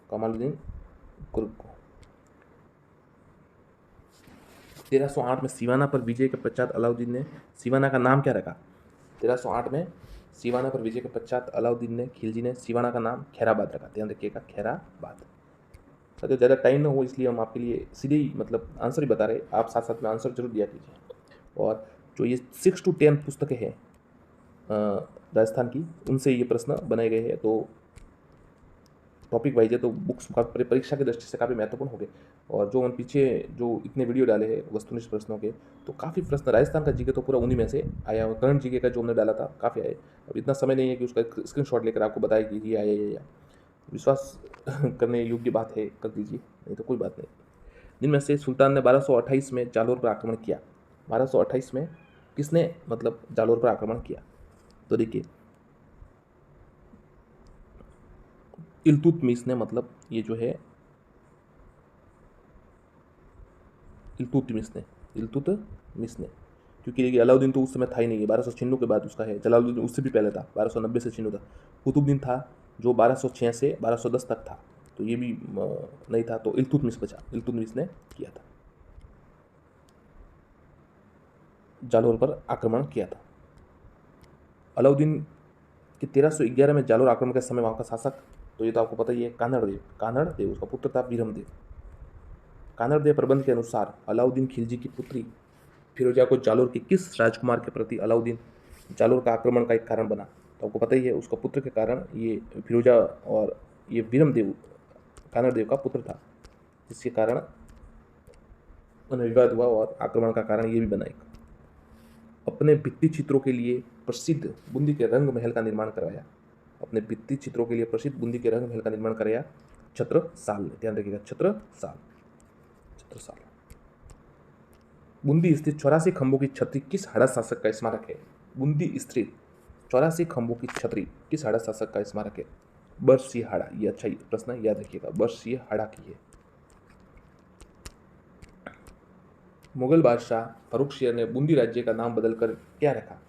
कमालुद्दीन कुर्क को। 1308 में सिवाना पर विजय के पश्चात अलाउद्दीन ने सिवाना का नाम क्या रखा? 1308 में सिवाना पर विजय के पश्चात अलाउद्दीन ने खिलजी ने सिवाना का नाम खैराबाद रखा। ध्यान रखिएगा, खैराबाद। तो ज़्यादा टाइम ना हो इसलिए हम आपके लिए सीधे ही मतलब आंसर ही बता रहे, आप साथ साथ में आंसर जरूर दिया कीजिए। और जो ये 6 to 10 पुस्तकें हैं राजस्थान की, उनसे ये प्रश्न बनाए गए हैं। तो टॉपिक वाइज है तो बुक्स परीक्षा की दृष्टि से काफ़ी महत्वपूर्ण हो गए। और जो हम पीछे जो इतने वीडियो डाले हैं वस्तुनिष्ठ प्रश्नों के, तो काफ़ी प्रश्न राजस्थान का जीके तो पूरा उन्हीं में से आया। और करंट जीके का जो हमने डाला था काफ़ी आए। अब इतना समय नहीं है कि उसका स्क्रीनशॉट लेकर आपको बताया कि ये आया या विश्वास करने योग्य बात है, कर दीजिए, नहीं तो कोई बात नहीं। जिनमें से सुल्तान ने 1228 में जालोर पर आक्रमण किया। 1228 में किसने मतलब जालोर पर आक्रमण किया? तो देखिए, इल्तुतमिश ने, मतलब ये जो है इल्तुतमिश ने, क्योंकि देखिए अलाउद्दीन तो उस समय था ही नहीं है, 1296 के बाद उसका है। जलालुद्दीन उससे भी पहले था, 1290 से चिन्ह था। कुतुबुद्दीन था जो 1206 से 1210 तक था, तो ये भी नहीं था, तो इल्तुतमिश बचा। इल्तुतमिश ने किया था, जालोर पर आक्रमण किया था। अलाउद्दीन के 1311 में जालोर आक्रमण के समय वहाँ का शासक, तो ये तो आपको पता ही है, कानड़ देव उसका पुत्र था वीरमदेव। कानड़ देव प्रबंध के अनुसार अलाउद्दीन खिलजी की पुत्री फिरोजा को जालोर के किस राजकुमार के प्रति अलाउद्दीन जालोर का आक्रमण का एक कारण बना? तो आपको पता ही है, उसका पुत्र के कारण ये फिरोजा, और ये वीरमदेव कानड़ देव का पुत्र था, जिसके कारण उन्हें विवाद हुआ और आक्रमण का कारण ये भी बना एक। अपने भित्ति चित्रों के लिए प्रसिद्ध बूंदी के रंग महल का निर्माण करवाया। अपने भित्ति चित्रों के लिए प्रसिद्ध बूंदी के रंग महल का निर्माण कराया छत्रसाल ने। ध्यान रखिएगा, छत्रसाल। बूंदी स्थित 84 खंभों की छतरी किस हड़ा शासक का स्मारक है? बूंदी स्थित 84 खंभों की छतरी किस हड़ा शासक का स्मारक है? बरसिंहहाड़ा। ये अच्छा प्रश्न है, याद रखिएगा, बरसिंहहाड़ा की है। मुगल बादशाह फर्रुखशियर ने बूंदी राज्य का नाम बदलकर क्या रखा?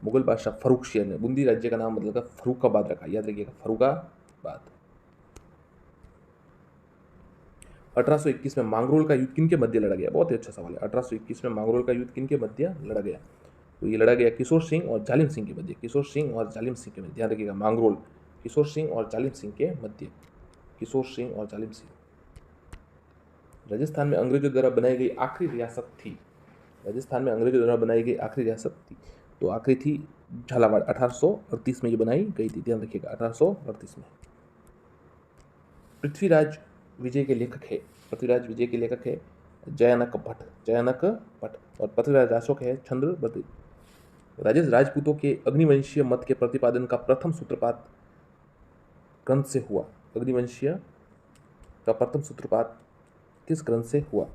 मुगल बादशाह फर्रुखशियर ने बूंदी राज्य का नाम बदलकर फर्रुखाबाद रखा। याद रखिएगा, फर्रुखाबाद। 1821 में मांगरोल का युद्ध किनके मध्य लड़ा गया? बहुत ही अच्छा सवाल है। 1821 में मांगरोल का युद्ध किनके मध्य लड़ा गया? तो ये लड़ा गया किशोर सिंह और जालिम सिंह के मध्य। किशोर सिंह और जालिम सिंह के मध्य। ध्यान रखिएगा, मांगरोल किशोर सिंह और जालिम सिंह के मध्य। किशोर सिंह और जालिम सिंह। राजस्थान में अंग्रेजों द्वारा बनाई गई आखिरी रियासत थी। राजस्थान में अंग्रेजों द्वारा बनाई गई आखिरी रियासत थी, तो आखिरी थी झालावाड़। 1838 में ये बनाई गई थी। ध्यान रखिएगा, 1838 में। पृथ्वीराज विजय के लेखक है, पृथ्वीराज विजय के लेखक है जयानक भट्ट। और पृथ्वीराज राशोक है छंद्रबर्ती। राजेश राजपूतों के अग्निवंशीय मत के प्रतिपादन का प्रथम सूत्रपात ग्रंथ से हुआ। अग्निवंशीय का प्रथम सूत्रपात किस ग्रंथ से हुआ?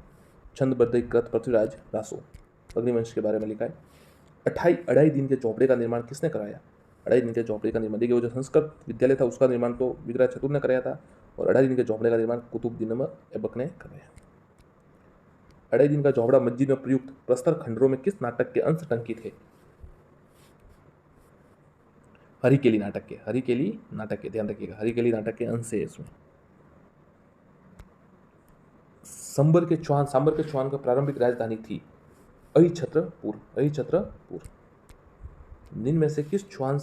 छंदबद्ध कृत पृथ्वीराज रासो। अग्निवंश के बारे में लिखा है। अढ़ाई दिन के चौपड़े का निर्माण किसने कराया? अढ़ाई दिन के चौपड़े का निर्माण, देखिए वो जो संस्कृत विद्यालय था उसका निर्माण तो विग्रह चतुर ने कराया था, और अढ़ाई दिन के चौपड़े का निर्माण कुतुबुद्दीन ऐबक ने कराया। अढ़ाई दिन का चौपड़ा मस्जिद में प्रयुक्त प्रस्तर खंडरों में किस नाटक के अंश टंकित है? हरिकेली नाटक के। हरिकेली नाटक के, ध्यान रखिएगा, हरिकेली नाटक के अंश है इसमें। सांबर के चौहान का प्रारंभिक राजधानी थी अहिछत्रपुर। निम्न में से किस चौहान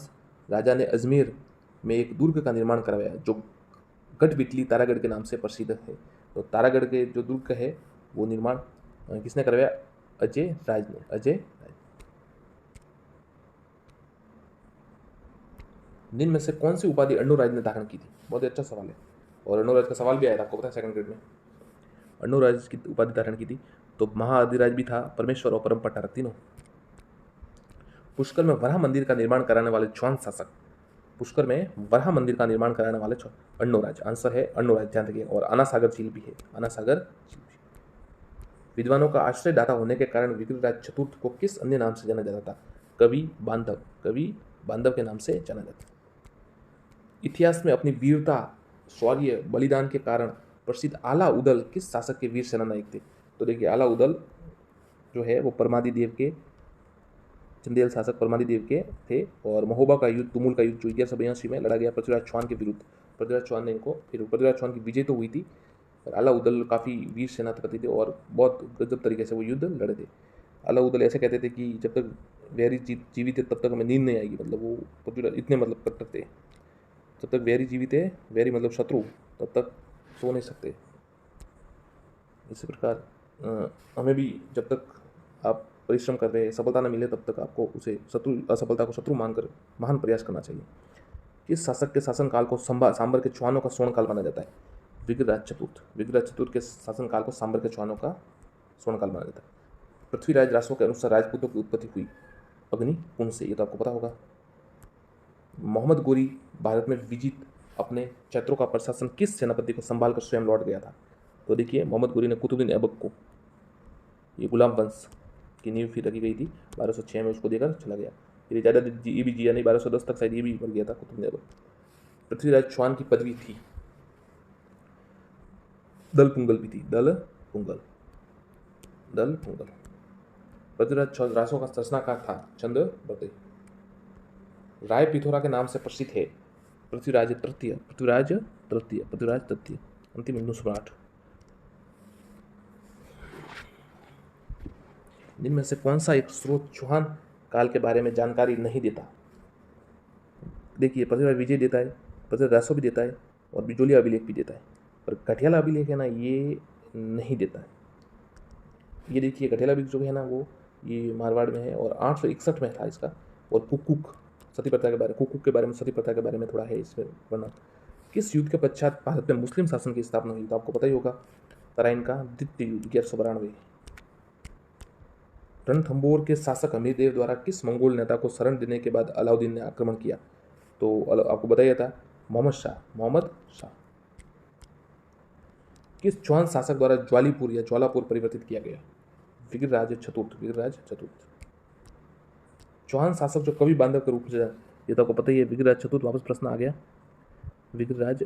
राजा ने अजमेर में एक दुर्ग का निर्माण करवाया जो गढ़बिटली तारागढ़ के नाम से प्रसिद्ध है? तो तारागढ़ के जो दुर्ग है वो निर्माण किसने करवाया? अजय राज ने। निम्न में से कौन सी उपाधि अर्णोराज ने धारण की थी? बहुत ही अच्छा सवाल है, और अर्णोराज का सवाल भी आया था, आपको पता है, सेकंड ग्रेड में। अर्णोराज की उपाधि धारण की थी तो महाअधिराज भी था, परमेश्वर और परम पट्टार तीनों। पुष्कर में वराह मंदिर का निर्माण कराने वाले चौहान शासक। पुष्कर में वराह मंदिर का निर्माण कराने वाले अर्णोराज। आंसर है अर्णोराज, ध्यान रखिए। और आनासागर झील भी है, आनासागर झील भी। विद्वानों का आश्रयदाता होने के कारण विग्रहराज चतुर्थ को किस अन्य नाम से जाना जाता था? कवि बांधव के नाम से जाना जाता। इतिहास में अपनी वीरता, शौर्य, बलिदान के कारण प्रसिद्ध आला उदल किस शासक के वीर सेना नायक थे? तो देखिए, आला उदल जो है वो परमादिदेव के, चंदेल शासक परमादिदेव के थे। और महोबा का युद्ध, तुमुल का युद्ध जो 1182 में लड़ा गया पृथ्वीराज चौहान के विरुद्ध, पृथ्वीराज चौहान ने इनको, फिर पृथ्वीराज चौहान की विजय तो हुई थी, पर अलाउद्दौला काफ़ी वीर सेनापति थे और बहुत गजब तरीके से वो युद्ध लड़े थे। अलाउद्दौला ऐसे कहते थे कि जब तक वेरी जीवित है तब तक हमें नींद नहीं आएगी, मतलब वो पृथ्वीराज इतने मतलब कट्टर थे। जब तक वेरी जीवित है, वेरी मतलब शत्रु, तब तक सो नहीं सकते। इसी प्रकार हमें भी जब तक आप परिश्रम कर रहे हैं, सफलता न मिले, तब तक आपको उसे असफलता को शत्रु मानकर महान प्रयास करना चाहिए। किस शासक के शासनकाल को सांबर के चौहानों का स्वर्णकाल माना जाता है? विग्रहराज चतुर्थ। विग्रहराज चतुर्थ के शासनकाल को सांबर के चौहानों का स्वर्णकाल माना जाता है। पृथ्वीराज रासों के अनुसार राजपूतों की उत्पत्ति हुई अग्नि कुंड से, ये तो आपको पता होगा। मोहम्मद गोरी भारत में विजित अपने क्षेत्रों का प्रशासन किस सेनापति को संभाल कर स्वयं लौट गया था? तो देखिए, मोहम्मद गोरी ने कुतुबुद्दीन ऐबक को, ये गुलाम वंश की नींव फिर रखी गई थी, 1206 में उसको देकर चला गया। फिर ज़्यादा ये भी जिया नहीं, 1210 तक शायद ये भी मर गया था कुतुबुद्दीन ऐबक। पृथ्वीराज चौहान की पदवी थी दल पुंगल भी थी, दल पुंगल। पृथ्वीराज रासों का रचनाकार था चंद्रवती। राय पिथौरा के नाम से प्रसिद्ध है पृथ्वीराज तृतीय। अंतिम हिंदू सम्राट। जिनमें से कौन सा एक स्रोत चौहान काल के बारे में जानकारी नहीं देता? देखिए, पृथ्वीराज विजय देता है, पृथ्वीराज रासो भी देता है और बिजोलिया अभिलेख भी देता है, पर कठियाला अभिलेख है ना, ये नहीं देता है। ये देखिए, कठियाला अभिलेख जो है ना, वो ये मारवाड़ में है और 861 में था इसका। और कुकुक सती प्रथा के बारे में, सती प्रथा के बारे में थोड़ा है इसमें वर्णन। किस युद्ध के पश्चात भारत में मुस्लिम शासन की स्थापना हुई? तो आपको पता ही होगा, तराइन का द्वितीय युद्ध 1192। रणथंभौर के शासक हमीरदेव द्वारा किस मंगोल नेता को शरण देने के बाद अलाउद्दीन ने आक्रमण किया? तो आपको बताया था, मोहम्मद शाह। किस चौहान शासक द्वारा ज्वालीपुर या ज्वालापुर परिवर्तित किया गया? विग्रहराज चतुर्थ। चौहान शासक जो कवि बांधव के रूप में, ये तो आपको पता ही है, विग्रहराज चतुर्थ। वापस प्रश्न आ गया, विग्रहराज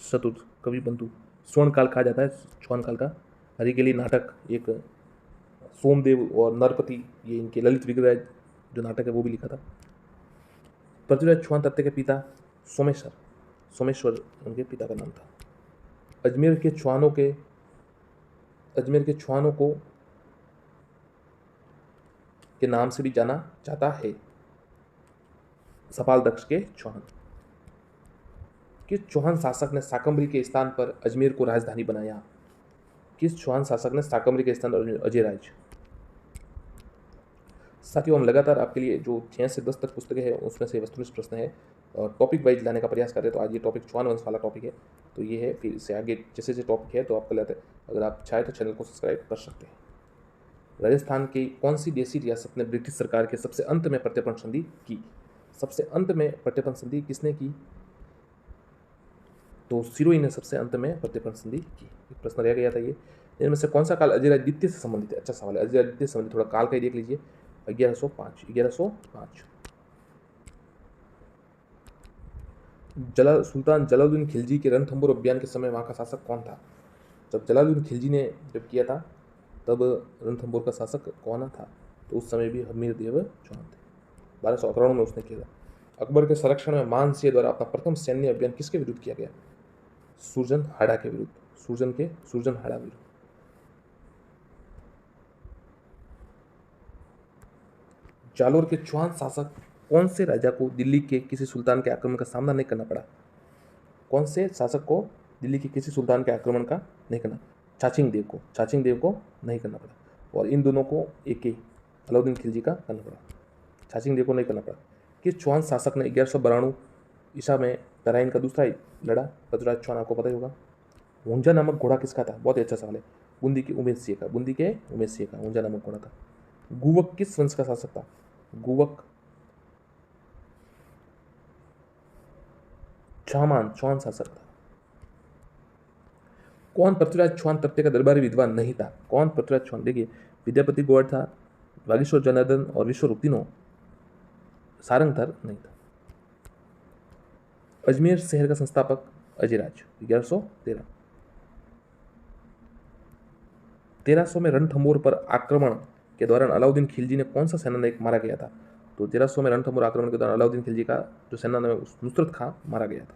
चतुर्थ कवि बंधु। स्वर्णकाल कहा जाता है चौहान काल का। हरिकेली नाटक, एक सोमदेव और नरपति, ये इनके ललित विग्रहराज जो नाटक है वो भी लिखा था। पृथ्वीराज चौहान तृतीय के पिता सोमेश्वर उनके पिता का नाम था। अजमेर के चौहानों को के नाम से भी जाना जाता है, सपाल दक्ष के चौहान। किस चौहान शासक ने शाकंभरी के स्थान पर अजमेर को राजधानी बनाया? किस चौहान शासक ने शाकंभरी के स्थान पर अजयराज? साथियों, हम लगातार आपके लिए जो 6 से 10 तक पुस्तकें हैं उसमें से वस्तुनिष्ठ प्रश्न है और टॉपिक वाइज लाने का प्रयास कर रहे हैं। तो आज ये टॉपिक चौहान वंश वाला टॉपिक है, तो ये है। फिर इससे आगे जैसे जैसे टॉपिक है तो आपको लेते हैं, अगर आप चाहें तो चैनल को सब्सक्राइब कर सकते हैं। राजस्थान की कौन सी देशी रियासत ने ब्रिटिश सरकार के सबसे अंत में प्रत्यर्पण संधि की? सबसे अंत में प्रत्यर्पण संधि किसने की? तो सिरोही ने सबसे अंत में प्रत्यर्पण संधि की। एक प्रश्न रह गया था ये। इनमें से कौन सा काल अजयराज द्वितीय से संबंधित है? अच्छा सवाल है, अजयराज द्वितीय से संबंधित। थोड़ा काल का ही देख लीजिए। 1105। सुल्तान जलालुद्दीन खिलजी के रणथंभौर अभियान के समय वहाँ का शासक कौन था? जब जलालुद्दीन खिलजी ने जब किया था तब रणथंभौर का शासक कौन था? तो उस समय भी हमीरदेव चौहान थे। 1291 में उसने किया था। अकबर के संरक्षण में मान सिंह द्वारा अपना प्रथम सैन्य अभियान किसके विरुद्ध किया गया? सुरजन हाड़ा के विरुद्ध। सुरजन हाड़ा विरुद्ध। जालोर के चौहान शासक कौन से राजा को दिल्ली के किसी सुल्तान के आक्रमण का सामना नहीं करना पड़ा? कौन से शासक को दिल्ली के किसी सुल्तान के आक्रमण का नहीं करना? चाचिंग देव को नहीं करना पड़ा। और इन दोनों को एक ही अलाउद्दीन खिलजी का करना पड़ा, चाचिंग देव को नहीं करना पड़ा। किस चौहान शासक ने 1192 ईसा में तराइन का दूसरा लड़ा? पृथ्वीराज चौहान, आपको पता ही होगा। ऊंझा नामक घोड़ा किसका था? बहुत ही अच्छा सवाल है। बूंदी के उमेश सिंह का ऊंझा नामक घोड़ा था। गुवक किस वंश का शासक था? गुवक चौहान शासक था। कौन पृथ्वीराज चौहान तृतीय का दरबारी विद्वान नहीं था? कौन पृथ्वीराज चौहान? देखिए, विद्यापति गौड़ था, वागीश्वर जनार्दन और विश्वरूप तीनों। सारंगधर नहीं था। अजमेर शहर का संस्थापक अजयराज, 1113। 1300 में रणथंभौर पर आक्रमण के दौरान अलाउद्दीन खिलजी ने कौन सा सेनानायक मारा गया था? तो 1300 में रणथंभौर आक्रमण के दौरान अलाउद्दीन खिलजी का जो सेनानायक नुसरत खां मारा गया था।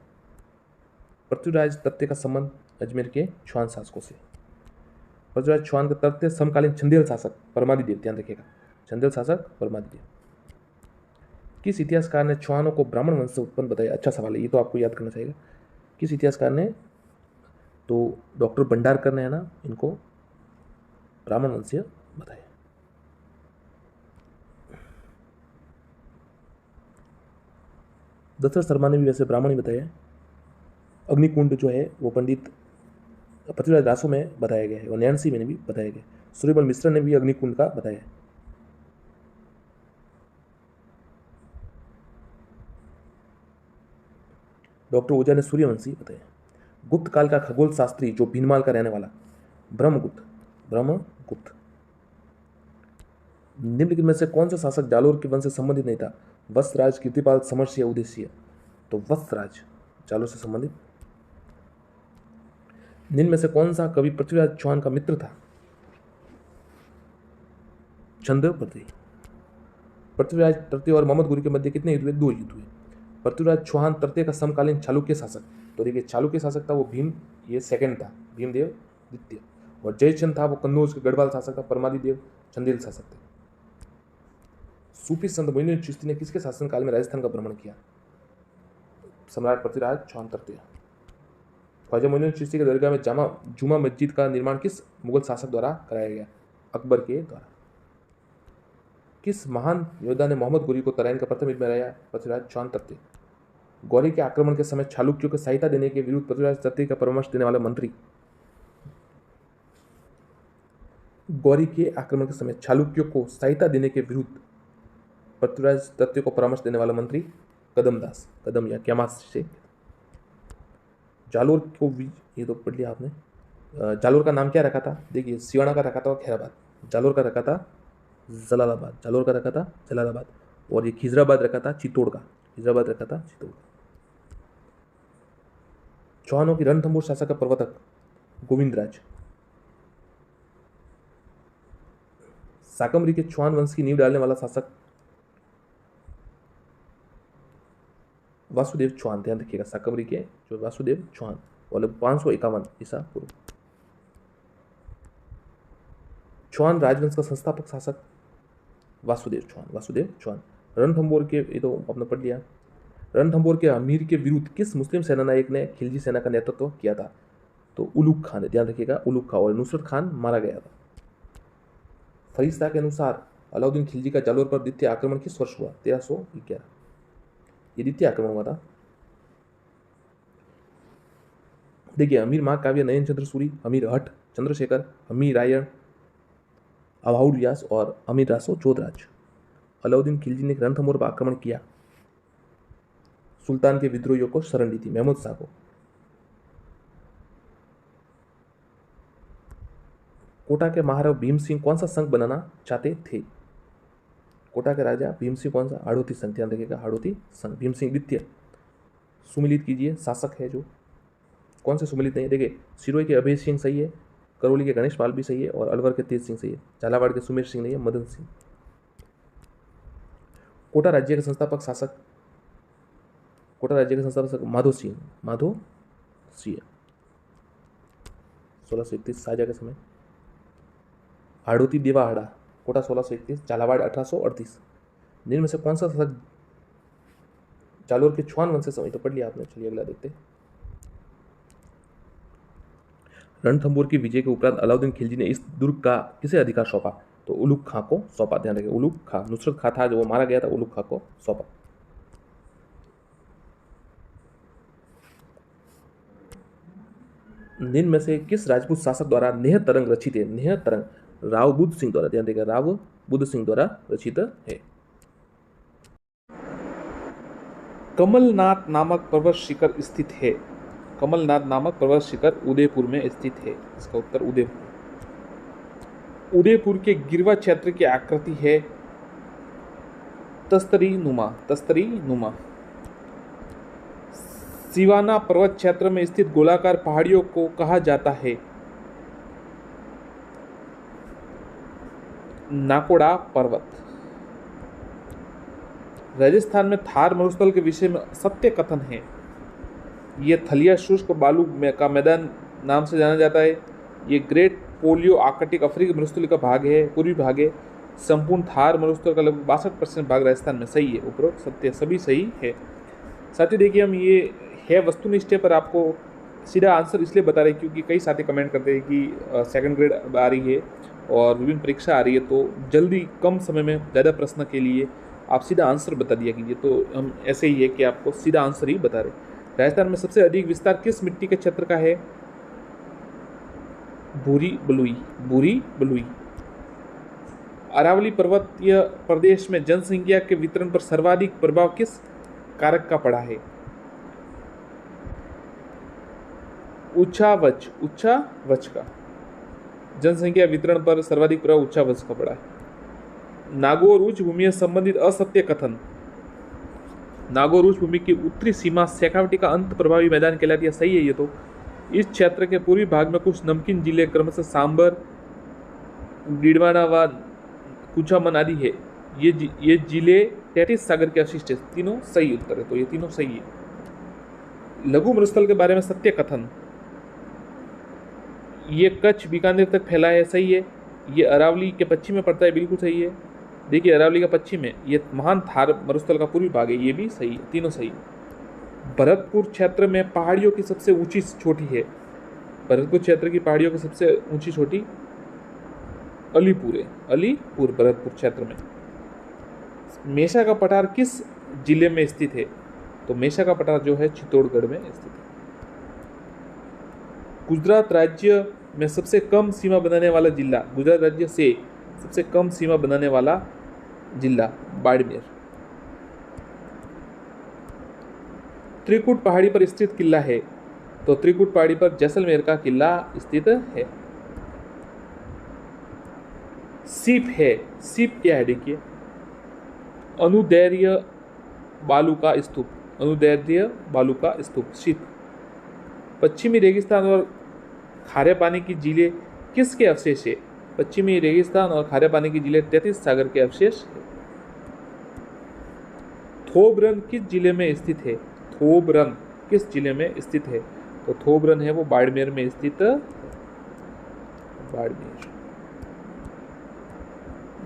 पृथ्वीराज तृतीय का संबंध अजमेर के चौहान शासकों से। पृथ्वीराज चौहान का तृतीय समकालीन चंदेल शासक परमादिदेव, ध्यान रखिएगा, चंदेल शासक परमादिदेव। किस इतिहासकार ने चौहानों को ब्राह्मण वंश से उत्पन्न बताया? अच्छा सवाल है, ये तो आपको याद करना चाहिए। किस इतिहासकार ने? तो डॉक्टर भंडारकर ने, है ना, इनको ब्राह्मण वंशीय बताया। दशरथ शर्मा ने भी वैसे ब्राह्मण ही बताया। अग्निकुंड जो है वो पंडित पृथ्वीराज रासो में बताया गया है और नैन्सी में भी बताया गया। सूर्यमल मिश्र ने भी अग्निकुंड का बताया। डॉक्टर ओझा ने सूर्यवंशी बताया। गुप्त काल का खगोल शास्त्री जो भीनमाल का रहने वाला, ब्रह्मगुप्त। ब्रह्मगुप्त। निम्नलिखित में से कौन सा शासक जालोर के वंश से संबंधित नहीं था? वत्सराज, कीर्तिपाल, समरसिंह या उदयसिंह? तो वत्सराज जालोर से संबंधित। निम्न में से कौन सा कवि पृथ्वीराज चौहान का मित्र था? चंद्रपति। पृथ्वीराज तृतीय और मोहम्मद गुरी के मध्य कितने युद्ध हुए? 2 युद्ध हुए। पृथ्वीराज चौहान तृतीय का समकालीन चालुक्य शासक, तो देखिए चालुक्य शासक था वो भीम, ये सेकंड था, भीमदेव द्वितीय। और जयचंद था वो कन्नौज के गढ़वाल शासक था, परमादिदेव चंदेल शासक थे। सूफी संत मोइनुद्दीन चिश्ती ने किसके शासनकाल में राजस्थान का भ्रमण किया? सम्राट पृथ्वीराज चौहान तृतीय। ख्वाजा मोइनुद्दीन चिश्ती के दरगाह में जुमा मस्जिद का निर्माण किस मुगल शासक द्वारा कराया गया? अकबर के द्वारा। किस महान योद्धा ने मोहम्मद गुरी को तराइन का प्रथम युद्ध में हराया? पृथ्वीराज चौहान तृतीय। गौरी के आक्रमण के समय चालुक्यों को सहायता देने के विरुद्ध पृथ्वीराज तृतीय का परामर्श देने वाला मंत्री? गौरी के आक्रमण के समय चालुक्यों को सहायता देने के विरुद्ध पृथ्वीराज तृतीय को परामर्श देने वाला मंत्री? कदमदास, कदम या क्यामास से। जालोर को भी, ये तो पढ़ लिया आपने। जालोर का नाम क्या रखा था? देखिए सिवाना का रखा था और खैराबाद। जालोर का रखा था जलालाबाद, जालोर का रखा था जलालाबाद। और ये खिजराबाद रखा था चित्तौड़ का, खिजराबाद रखा था चित्तौड़ का। चौहानों की रणथंभौर शासक का प्रवर्तक? गोविंदराज। साकमरी के चौहान वंश की नींव डालने वाला शासक? वासुदेव चौहान, ध्यान रखिएगा, साकमरी के जो वासुदेव चौहान, और 551 ईसा पूर्व। चौहान राजवंश का संस्थापक शासक? वासुदेव चौहान, वासुदेव चौहान। रणथंभौर के, ये तो आपने पढ़ लिया। रणथंभौर के अमीर के विरुद्ध किस मुस्लिम सेनानायक ने खिलजी सेना का नेतृत्व किया था? तो उलुग खान ने, ध्यान रखिएगा, उलुग खान। और नुसरत खान मारा गया था। फरिश्ता के अनुसार अलाउद्दीन खिलजी का जालोर पर द्वितीय आक्रमण किस वर्ष हुआ? 1311। ये द्वितीय आक्रमण हुआ था। देखिए अमीर महाकाव्य नयन चंद्र सूरी, अमीर हठ चंद्रशेखर, अमीर रायण अभाउड व्यास और अमीर रासो जोधराज। अलाउद्दीन खिलजी ने रणथंभौर पर आक्रमण किया, सुल्तान के विद्रोहियों को शरण दी थी, महमूद शाह को। कोटा के महाराजा भीम सिंह कौन सा संघ बनाना चाहते थे? कोटा के राजा भीम सिंह कौन सा? हाड़ौती संघ, ध्यान रखिएगा, हाड़ौती संघ। भीम सिंह द्वितीय। सुमिलित कीजिए शासक है जो, कौन से सुमिलित नहीं? देखिए सिरोही के अभय सिंह सही है, करौली के गणेश पाल भी सही है, और अलवर के तेज सिंह सही है। झालावाड़ के सुमेर सिंह नहीं है, मदन सिंह। कोटा राज्य के संस्थापक शासक? कोटा राज्य के संस्थापक माधो सिंह, माधो सिंह। 1631 शाहजहां के समय। हाड़ौती देवाहाड़ा, कोटा 1631, झालावाड़ 1838। निम्न में से कौन सा शासक जालोर के चौहान वंश से समय? तो पढ़ लिया आपने। चलिए अगला देखते। रणथंभौर की विजय के उपरांत अलाउद्दीन खिलजी ने इस दुर्ग का किसे अधिकार सौंपा? तो उलुग खां को सौंपा, ध्यान रखिए, उलुग खां। नुसरत खां था जो वो मारा गया था, उलुग खां को सौंपा। निम्न में से किस राजपूत शासक द्वारा नेह तरंग रचित है? नेह तरंग राव बुद्ध सिंह द्वारा, ध्यान देगा, राव बुद्ध सिंह द्वारा रचित है। कमलनाथ नामक पर्वत शिखर स्थित है? कमलनाथ नामक पर्वत शिखर उदयपुर में स्थित है। इसका उत्तर उदयपुर। उदयपुर के गिरवा क्षेत्र की आकृति है तस्तरी नुमा, तस्तरी नुमा। सिवाना पर्वत क्षेत्र में स्थित गोलाकार पहाड़ियों को कहा जाता है? नाकोड़ा पर्वत। राजस्थान में थार मरुस्थल के विषय में सत्य कथन है? ये थलिया शुष्क बालू का मैदान नाम से जाना जाता है। ये ग्रेट पोलियो आर्कटिक अफ्रीकी मरुस्थल का भाग है, पूर्वी भाग है। संपूर्ण थार मरुस्थल का लगभग 62% भाग राजस्थान में। सही है, उपरोक्त सत्य सभी सही है। साथियों देखिए, हम ये है वस्तुनिष्ठ पर आपको सीधा आंसर इसलिए बता रहे हैं क्योंकि कई साथी कमेंट करते हैं कि सेकंड ग्रेड आ रही है और विभिन्न परीक्षा आ रही है, तो जल्दी कम समय में ज़्यादा प्रश्न के लिए आप सीधा आंसर बता दिया कीजिए। तो हम ऐसे ही है कि आपको सीधा आंसर ही बता रहे। राजस्थान में सबसे अधिक विस्तार किस मिट्टी के क्षेत्र का है? भूरी बलुई, भूरी बलुई। अरावली पर्वतीय प्रदेश में जनसंख्या के वितरण पर सर्वाधिक प्रभाव किस कारक का पड़ा है? उच्चावच, उच्चावच का। जनसंख्या वितरण पर सर्वाधिक प्रभाव उच्चावच का पड़ा है। नागौर उच्च भूमि से संबंधित असत्य कथन। नागौर उच्च भूमि की उत्तरी सीमा शेखावटी का अंत प्रभावी मैदान कहलाती है। सही है ये तो। इस क्षेत्र के पूर्वी भाग में कुछ नमकीन जिले क्रमशः सांबर, गिडवाना व कुचामन आदि है। ये जिले तैतीस सागर के अवशिष्ट है। तीनों सही उत्तर है, तो ये तीनों सही है। लघु मरुस्थल के बारे में सत्य कथन। ये कच्छ बीकानेर तक फैला है। सही है। ये अरावली के पश्चिम में पड़ता है। बिल्कुल सही है। देखिए, अरावली का पश्चिम में, ये महान थार मरुस्थल का पूर्वी भाग है। ये भी सही है, तीनों सही है। भरतपुर क्षेत्र में पहाड़ियों की सबसे ऊंची चोटी है। भरतपुर क्षेत्र की पहाड़ियों की सबसे ऊंची चोटी अलीपुर है। अलीपुर भरतपुर क्षेत्र में। मेषा का पठार किस जिले में स्थित है? तो मेषा का पठार जो है चित्तौड़गढ़ में स्थित है। गुजरात राज्य में सबसे कम सीमा बनाने वाला जिला। गुजरात राज्य से सबसे कम सीमा बनाने वाला जिला बाड़मेर। त्रिकुट पहाड़ी पर स्थित किला है। तो त्रिकुट पहाड़ी पर जैसलमेर का किला स्थित है। सीप है। सीप क्या है? देखिए, अनुदैर्य बालू का स्तूप। अनुदैर्य बालू का स्तूप सीप। पश्चिमी रेगिस्तान और खारे पानी की झीलें किसके अवशेष है? पश्चिमी रेगिस्तान और खारे पानी की झीलें तैतीस सागर के अवशेष है। थोबरन किस जिले में स्थित है? थोबरन किस जिले में स्थित है? तो थोबरन है वो बाड़मेर में स्थित है। बाड़मेर।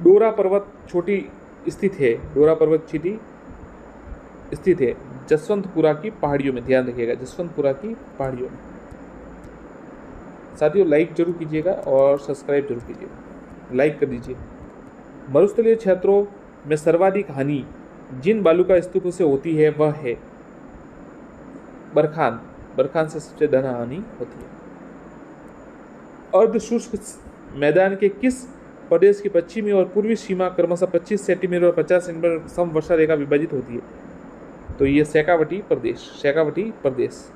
डोरा पर्वत छोटी स्थित है। डोरा पर्वत छोटी स्थित है जसवंतपुरा की पहाड़ियों में। ध्यान रखिएगा, जसवंतपुरा की पहाड़ियों में। साथियों, लाइक जरूर कीजिएगा और सब्सक्राइब जरूर कीजिएगा। लाइक कर दीजिए। मरुस्थलीय क्षेत्रों में सर्वाधिक हानि जिन बालू का स्तूप से होती है वह है बरखान। बरखान से सबसे ज्यादा हानि होती है। अर्धशुष्क मैदान के किस प्रदेश की पश्चिमी और पूर्वी सीमा क्रमशः 25 सेंटीमीटर और 50 सेंटीमीटर समवर्षा रेखा विभाजित होती है? तो ये शेखावटी प्रदेश। शेखावटी प्रदेश।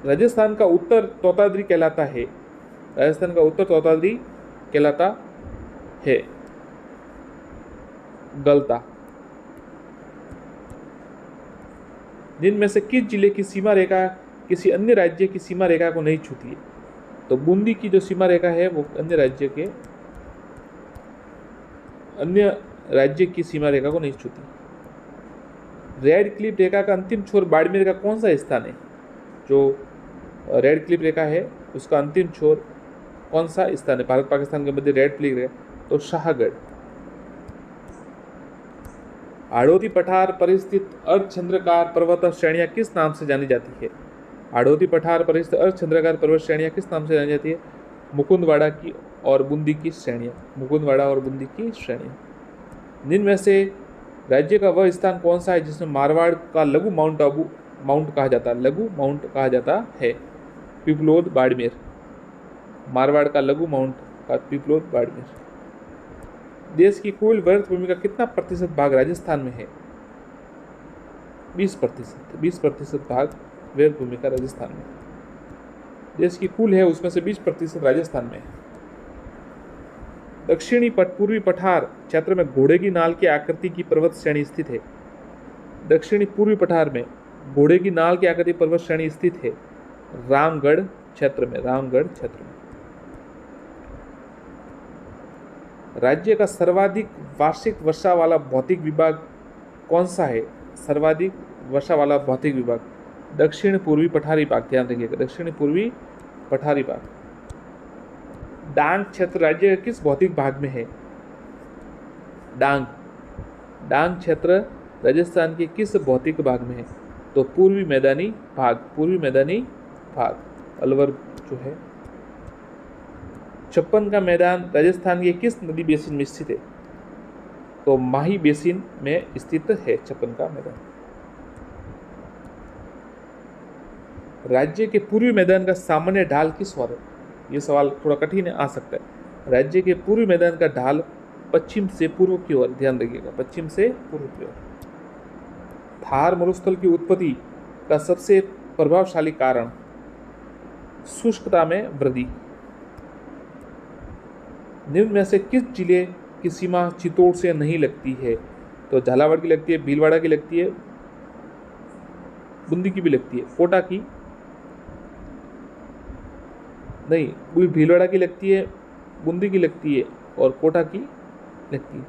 राजस्थान का उत्तर तोताद्री कहलाता है। राजस्थान का उत्तर तोताद्री कहलाता है। गलता। जिनमें से किस जिले की सीमा रेखा किसी अन्य राज्य की सीमा रेखा को नहीं छूती है? तो बूंदी की जो सीमा रेखा है वो अन्य राज्य की सीमा रेखा को नहीं छूती। रेड क्लिफ रेखा का अंतिम छोर बाड़मेर का कौन सा स्थान है? जो रेड क्लिफ रेखा है उसका अंतिम छोर कौन सा स्थान है? भारत पाकिस्तान के मध्य रेड क्लिफ रेखा, तो शाहगढ़। हाड़ौती पठार पर स्थित अर्धचंद्राकार पर्वत श्रेणियां किस नाम से जानी जाती है? हाड़ौती पठार पर स्थित अर्धचंद्राकार पर्वत श्रेणियां किस नाम से जानी जाती है? मुकुंदवाड़ा की और बूंदी की श्रेणियां। मुकुंदवाड़ा और बूंदी की श्रेणियां। जिनमें से राज्य का वह स्थान कौन सा है जिसमें मारवाड़ का लघु माउंट कहा जाता है? लघु माउंट कहा जाता है पिपलोद बाड़मेर। मारवाड़ का लघु माउंट का पिपलोद बाड़मेर। देश की कुल व्यर्थ भूमि का कितना प्रतिशत भाग राजस्थान में है? 20%। 20% भाग व्यर्थ भूमि का राजस्थान में। देश की कुल है उसमें से 20% राजस्थान में है। दक्षिणी पूर्वी पठार क्षेत्र में घोड़े की नाल की आकृति की पर्वत श्रेणी स्थित है। दक्षिणी पूर्वी पठार में घोड़े की नाल की आकृति पर्वत श्रेणी स्थित है रामगढ़ क्षेत्र में। रामगढ़ क्षेत्र में। राज्य का सर्वाधिक वार्षिक वर्षा वाला भौतिक विभाग कौन सा है? सर्वाधिक वर्षा वाला भौतिक विभाग दक्षिण पूर्वी पठारी भाग, ध्यान रखिएगा, दक्षिण पूर्वी पठारी भाग। डांग क्षेत्र राज्य के किस भौतिक भाग में है? डांग क्षेत्र राजस्थान के किस भौतिक भाग में है? तो पूर्वी मैदानी भाग, अलवर जो है। छप्पन का मैदान राजस्थान के किस नदी बेसिन में स्थित है? तो माही बेसिन में स्थित है छप्पन का मैदान। राज्य के पूर्वी मैदान का सामान्य ढाल किस ओर है? यह सवाल थोड़ा कठिन आ सकता है। राज्य के पूर्वी मैदान का ढाल पश्चिम से पूर्व की ओर, ध्यान रखिएगा, पश्चिम से पूर्व की ओर। थार मरुस्थल की उत्पत्ति का सबसे प्रभावशाली कारण शुष्कता में वृद्धि। निम्न में से किस जिले की सीमा चित्तौड़ से नहीं लगती है? तो झालावाड़ की लगती है, भीलवाड़ा की लगती है, बूंदी की भी लगती है, कोटा की नहीं, भीलवाड़ा की लगती है, बूंदी की लगती है और कोटा की लगती है।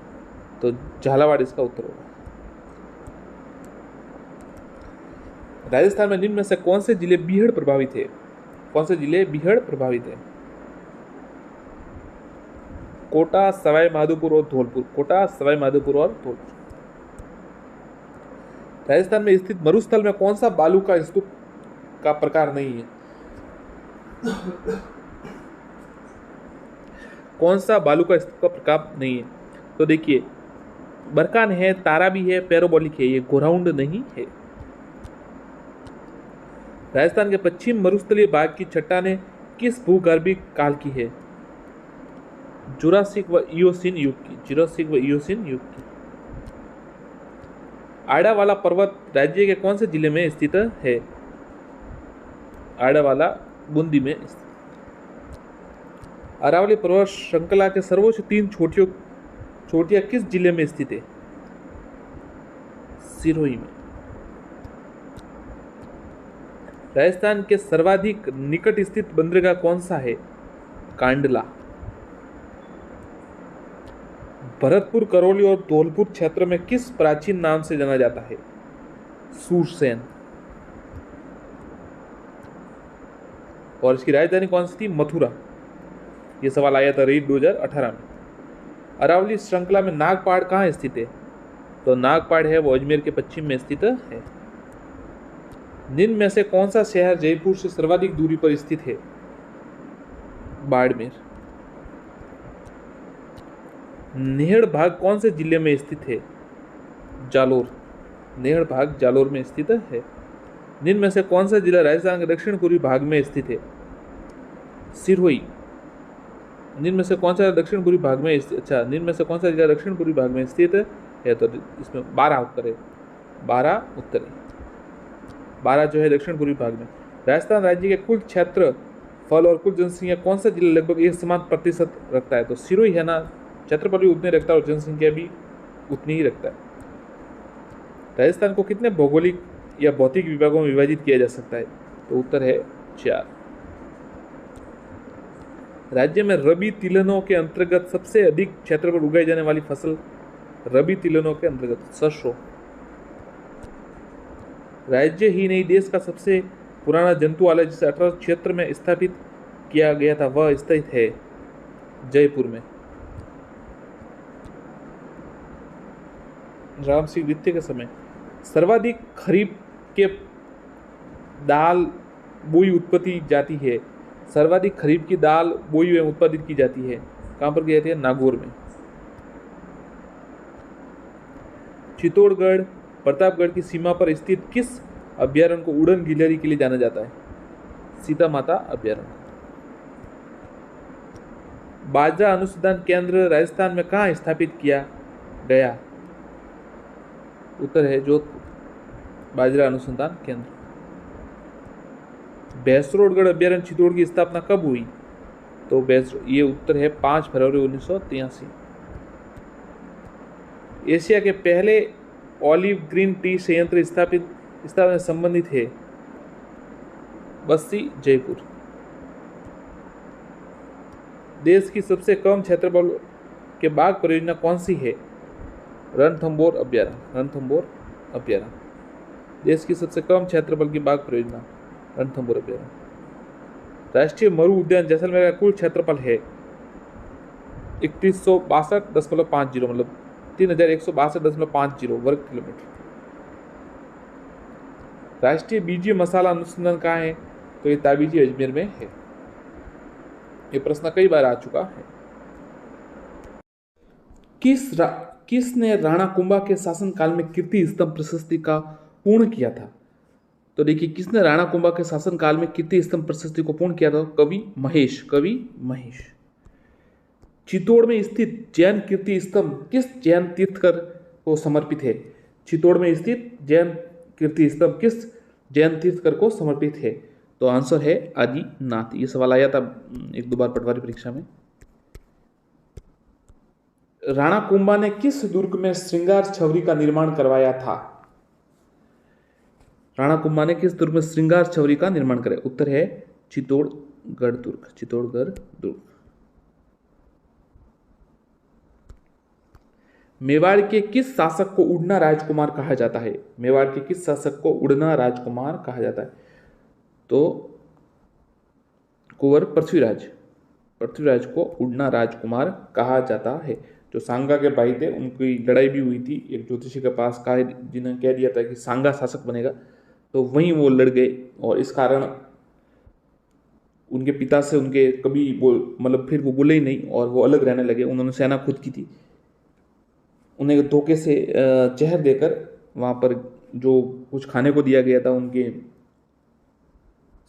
तो झालावाड़ इसका उत्तर होगा। राजस्थान में निम्न में से कौन से जिले बीहड़ प्रभावित है? कौन से जिले बीहड़ प्रभावित है? कोटा, सवाई माधोपुर और धौलपुर। कोटा, सवाई माधोपुर और धौलपुर। राजस्थान में स्थित मरुस्थल में कौन सा बालू का स्तूप का प्रकार नहीं है? कौन सा बालू का स्तूप का प्रकार नहीं है? तो देखिए, बरकान है, तारा भी है, पैराबोलिक है, ये गोराउंड नहीं है। राजस्थान के पश्चिम मरुस्थलीय भाग की चट्टानें किस भूगर्भिक काल की है? जुरासिक व इयोसीन युग की। आड़ावाला पर्वत राज्य के कौन से जिले में स्थित है? आड़ावाला बूंदी में स्थित। अरावली पर्वत श्रृंखला के सर्वोच्च 3 चोटियां किस जिले में स्थित है? सिरोही में। राजस्थान के सर्वाधिक निकट स्थित बंदरगाह कौन सा है? कांडला। भरतपुर, करौली और धौलपुर क्षेत्र में किस प्राचीन नाम से जाना जाता है? सूरसेन। और इसकी राजधानी कौन सी थी? मथुरा। यह सवाल आया था रीट 2018 में। अरावली श्रृंखला में नागपाड़ कहाँ स्थित है? तो नागपाड़ है वो अजमेर के पश्चिम में स्थित है। निम्न में से कौन सा शहर जयपुर से सर्वाधिक दूरी पर स्थित है? बाड़मेर। नेहड़ भाग कौन से जिले में स्थित है? जालोर। नेहड़ भाग जालोर में स्थित है। निम्न में से कौन सा जिला राजस्थान के दक्षिण पूर्वी भाग में स्थित है? सिरोही। निम्न में से कौन सा दक्षिण पूर्वी भाग में निम्न में से कौन सा जिला दक्षिण पूर्वी भाग में स्थित है? तो इसमें 12 उत्तर है। 12 उत्तर है। 12 जो है दक्षिण पूर्वी भाग में। राजस्थान राज्य के कुल क्षेत्र फल और कुल जनसंख्या कौन सा जिला लगभग एक समान प्रतिशत रखता है? तो सिरोही है ना, क्षेत्रफल भी उतने रखता है और जनसंख्या भी उतनी ही रखता है। राजस्थान को कितने भौगोलिक या भौतिक विभागों में विभाजित किया जा सकता है? तो उत्तर है 4। राज्य में रबी तिलहनों के अंतर्गत सबसे अधिक क्षेत्र पर उगाई जाने वाली फसल रबी तिलहनों के अंतर्गत सरसों। राज्य ही नहीं, देश का सबसे पुराना जंतुआलय जिसे 18 क्षेत्र में स्थापित किया गया था वह स्थित है जयपुर में। राम सिंह द्वितीय के समय सर्वाधिक खरीफ के दाल बोई उत्पत्ति जाती है। सर्वाधिक खरीफ की दाल बोई एवं उत्पादित की जाती है कहां पर की जाती है? नागौर में। चित्तौड़गढ़ प्रतापगढ़ की सीमा पर स्थित किस अभ्यारण्य को उड़न गिलहरी के लिए जाना जाता है? सीता माता अभ्यारण्य। बाजरा अनुसंधान केंद्र राजस्थान में कहाँ स्थापित किया गया? उत्तर है जोधपुर। बाजरा अनुसंधान केंद्र। भैंसरोडगढ़ अभ्यारण्य चित्तौड़ की स्थापना कब हुई? तो ये उत्तर है 5 फरवरी 1983। एशिया के पहले ऑलिव ग्रीन टी संयंत्र स्थापना से संबंधित है बस्ती जयपुर। देश की सबसे कम क्षेत्रफल के बाघ परियोजना कौन सी है? रणथंभौर अभ्यारण्य। रणथंभौर अभ्यारण्य। देश की सबसे कम क्षेत्रफल की बाघ परियोजना रणथंभौर अभ्यारण्य। राष्ट्रीय मरु उद्यान जैसलमेर का कुल क्षेत्रफल है 3162.50 मतलब 3162.50 वर्ग किलोमीटर। राष्ट्रीय बीजीय मसाला अनुसंधान कहाँ है? तो ये ताबीजी अजमेर में है। ये प्रश्न कई बार आ चुका है। किसने राणा कुंभा के शासनकाल में कीर्ति स्तंभ प्रशस्ति का पूर्ण किया था? तो देखिए, किसने राणा कुंभा के शासनकाल में कीर्ति स्तंभ प्रशस्ति को पूर्ण किया था? कवि महेश। कवि महेश। चित्तौड़ में स्थित जैन कीर्ति स्तंभ किस जैन तीर्थकर को समर्पित है? चित्तौड़ में स्थित जैन कीर्ति स्तंभ किस जैन तीर्थकर को समर्पित है? तो आंसर है आदिनाथ। ये सवाल आया था एक दो बार पटवारी परीक्षा में। राणा कुंभा ने किस दुर्ग में श्रृंगार छवरी का निर्माण करवाया था? राणा कुंभा ने किस दुर्ग में श्रृंगार छवरी का निर्माण कराया? उत्तर है चित्तौड़गढ़ दुर्ग। चित्तौड़गढ़ दुर्ग। मेवाड़ के किस शासक को उड़ना राजकुमार कहा जाता है? मेवाड़ के किस शासक को उड़ना राजकुमार कहा जाता है? तो कुंवर पृथ्वीराज। पृथ्वीराज को उड़ना राजकुमार कहा जाता है। जो सांगा के भाई थे, उनकी लड़ाई भी हुई थी एक ज्योतिषी के पास, कहा जिन्होंने कह दिया था कि सांगा शासक बनेगा, तो वहीं वो लड़ गए और इस कारण उनके पिता से उनके कभी मतलब फिर वो बोले ही नहीं और वो अलग रहने लगे। उन्होंने सेना खुद की थी। उन्हें धोखे से जहर देकर वहाँ पर जो कुछ खाने को दिया गया था, उनके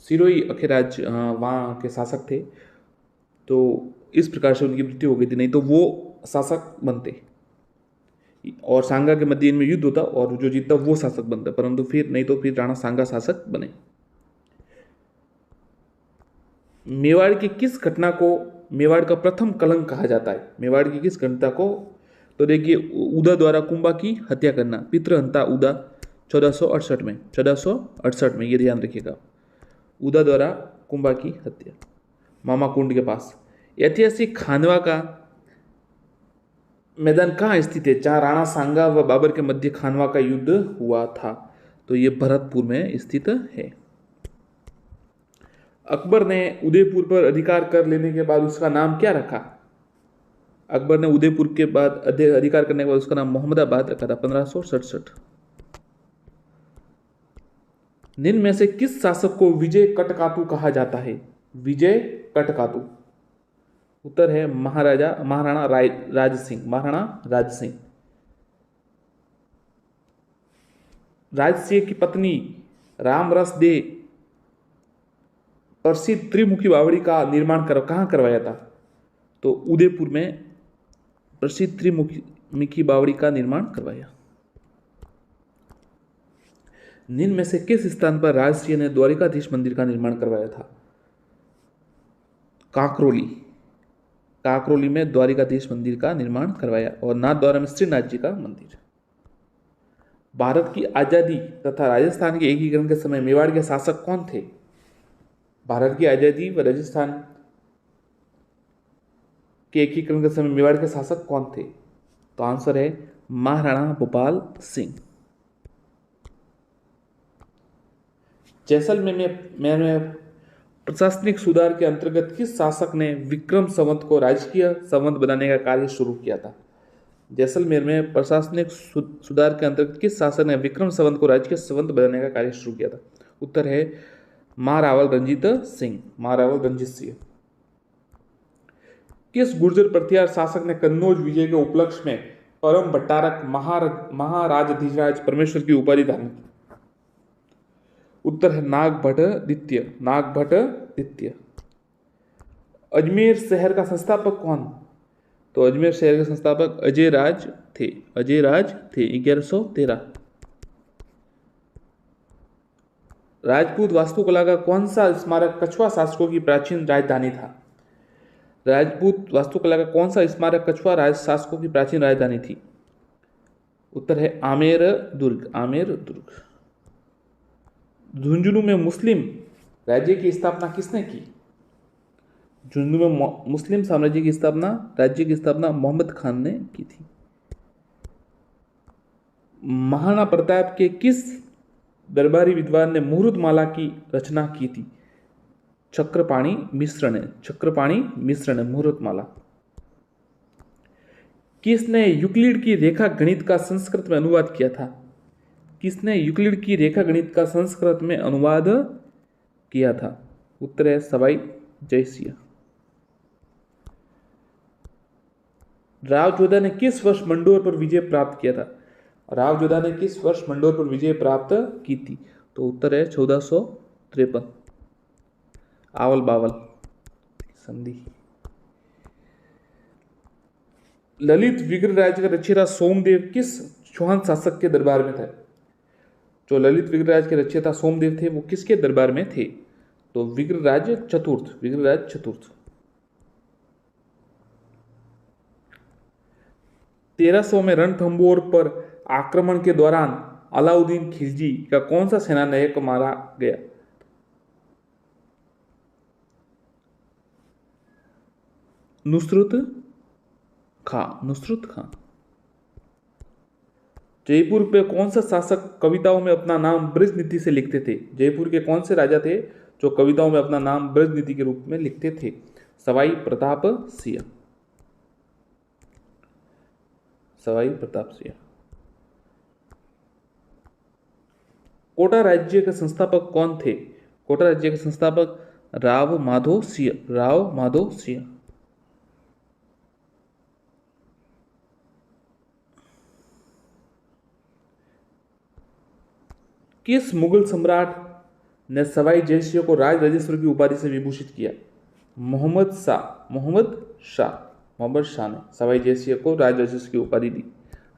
सिरोही अखिराज वहाँ के शासक थे, तो इस प्रकार से उनकी मृत्यु हो गई थी, नहीं तो वो शासक बनते और सांगा के मध्य इनमें युद्ध होता और जो जीतता वो शासक बनता, परंतु फिर नहीं तो फिर राणा सांगा शासक बने। मेवाड़ की किस घटना को मेवाड़ का प्रथम कलंक कहा जाता है? मेवाड़ की किस घटना को? तो देखिए, उदा द्वारा कुंभा की हत्या करना, पितृहंता उदा 1468 में। 1468 में, ये ध्यान रखिएगा। उदा द्वारा कुंभा की हत्या मामा कुंड के पास। ऐतिहासिक खानवा का मैदान कहाँ स्थित है जहाँ राणा सांगा व बाबर के मध्य खानवा का युद्ध हुआ था? तो ये भरतपुर में स्थित है। अकबर ने उदयपुर पर अधिकार कर लेने के बाद उसका नाम क्या रखा? अकबर ने उदयपुर के बाद अधिकार करने के बाद उसका नाम मोहम्मदाबाद रखा था 1567। निम्न में से किस शासक को विजय कटकातु कहा जाता है? विजय कटकातु। उत्तर है महाराणा राज सिंह। महाराणा राज सिंह। राजसिंह की पत्नी रामरस दे प्रसिद्ध त्रिमुखी बावड़ी का निर्माण कहाँ करवाया था? तो उदयपुर में प्रसिद्ध त्रिमुखी बावड़ी का निर्माण करवाया। निम्न में से किस स्थान पर राजसिंह ने द्वारिकाधीश मंदिर का निर्माण करवाया था? काकरोली। काकरोली में द्वारिकाधीश मंदिर का निर्माण करवाया और नाथद्वारा में श्रीनाथ जी का मंदिर। भारत की आजादी तथा राजस्थान के एकीकरण के समय मेवाड़ के शासक कौन थे? भारत की आजादी व राजस्थान के एकीकरण के समय मेवाड़ के शासक कौन थे? तो आंसर है महाराणा भूपाल सिंह। जैसलमेर में प्रशासनिक सुधार के अंतर्गत किस शासक ने विक्रम संवत को राजकीय संवत बनाने का कार्य शुरू किया था? जैसलमेर में प्रशासनिक सुधार के अंतर्गत किस शासक ने विक्रम संवत को राजकीय संवत बनाने का कार्य शुरू किया था? उत्तर है महारावल रंजीत सिंह। महारावल रंजीत सिंह। किस गुर्जर प्रतिहार शासक ने कन्नौज विजय के उपलक्ष्य में परम भट्टारक महाराजाधिराज परमेश्वर की उपाधि धारण की? उत्तर है नागभट्ट द्वितीय। नागभट्ट द्वितीय। अजमेर शहर का संस्थापक कौन? तो अजमेर शहर के संस्थापक अजय राज थे। अजय राज थे 1113। राजपूत वास्तुकला का कौन सा स्मारक कछवा शासकों की प्राचीन राजधानी था? राजपूत वास्तुकला का कौन सा स्मारक कछवा शासकों की प्राचीन राजधानी थी? उत्तर है आमेर दुर्ग। आमेर दुर्ग। झुंझुनू में मुस्लिम राज्य की स्थापना किसने की? झुंझुनू में मुस्लिम साम्राज्य की स्थापना, राज्य की स्थापना मोहम्मद खान ने की थी। महाराणा प्रताप के किस दरबारी विद्वान ने मुहूर्तमाला की रचना की थी? चक्रपाणी मिश्र ने, चक्रपाणी मिश्र ने मुहूर्तमाला। किसने यूक्लिड की रेखा गणित का संस्कृत में अनुवाद किया था? किसने यूक्लिड की रेखा गणित का संस्कृत में अनुवाद किया था? उत्तर है सवाई जयसिंह। रावजोधा ने किस वर्ष मंडोर पर विजय प्राप्त किया था? रावजोधा ने किस वर्ष मंडोर पर विजय प्राप्त की थी? तो उत्तर है 1453। आवल बावल संधि। ललित विग्रहराज का रचयिता सोमदेव किस चौहान शासक के दरबार में थे? जो ललित विग्रहराज के रचयिता सोमदेव थे वो किसके दरबार में थे? तो विग्रहराज चतुर्थ, विग्रहराज चतुर्थ। 1300 में रणथंभौर पर आक्रमण के दौरान अलाउद्दीन खिलजी का कौन सा सेनानायक मारा गया? नुसरत खां, नुसरत खां। जयपुर पे कौन सा शासक कविताओं में अपना नाम ब्रजनीति से लिखते थे? जयपुर के कौन से राजा थे जो कविताओं में अपना नाम ब्रजनीति के रूप में लिखते थे? सवाई प्रताप सिंह, सवाई प्रताप सिंह। कोटा राज्य के संस्थापक कौन थे? कोटा राज्य के संस्थापक राव माधो सिंह, राव माधो सिंह। किस मुगल सम्राट ने सवाई जयसिंह को राज राजेश्वर की उपाधि से विभूषित किया? मोहम्मद शाह, मोहम्मद शाह, मोहम्मद शाह ने सवाई जयसिंह को राज राजेश्वर की उपाधि दी,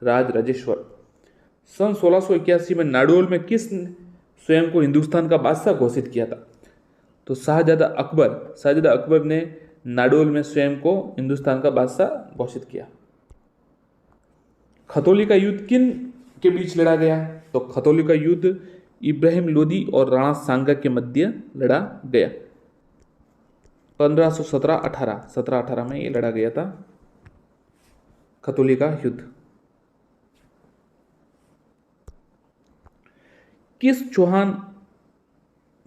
राज राजेश्वर। सन 1681 में नाडोल में किस ने स्वयं को हिंदुस्तान का बादशाह घोषित किया था? तो शाहजादा अकबर, शाहजादा अकबर ने नाडोल में स्वयं को हिंदुस्तान का बादशाह घोषित किया। खतौली का युद्ध किन के बीच लड़ा गया? तो खतौली का युद्ध इब्राहिम लोदी और राणा सांगा के मध्य लड़ा गया 1517-18, 1718 में ये लड़ा गया था खतौली का युद्ध। किस चौहान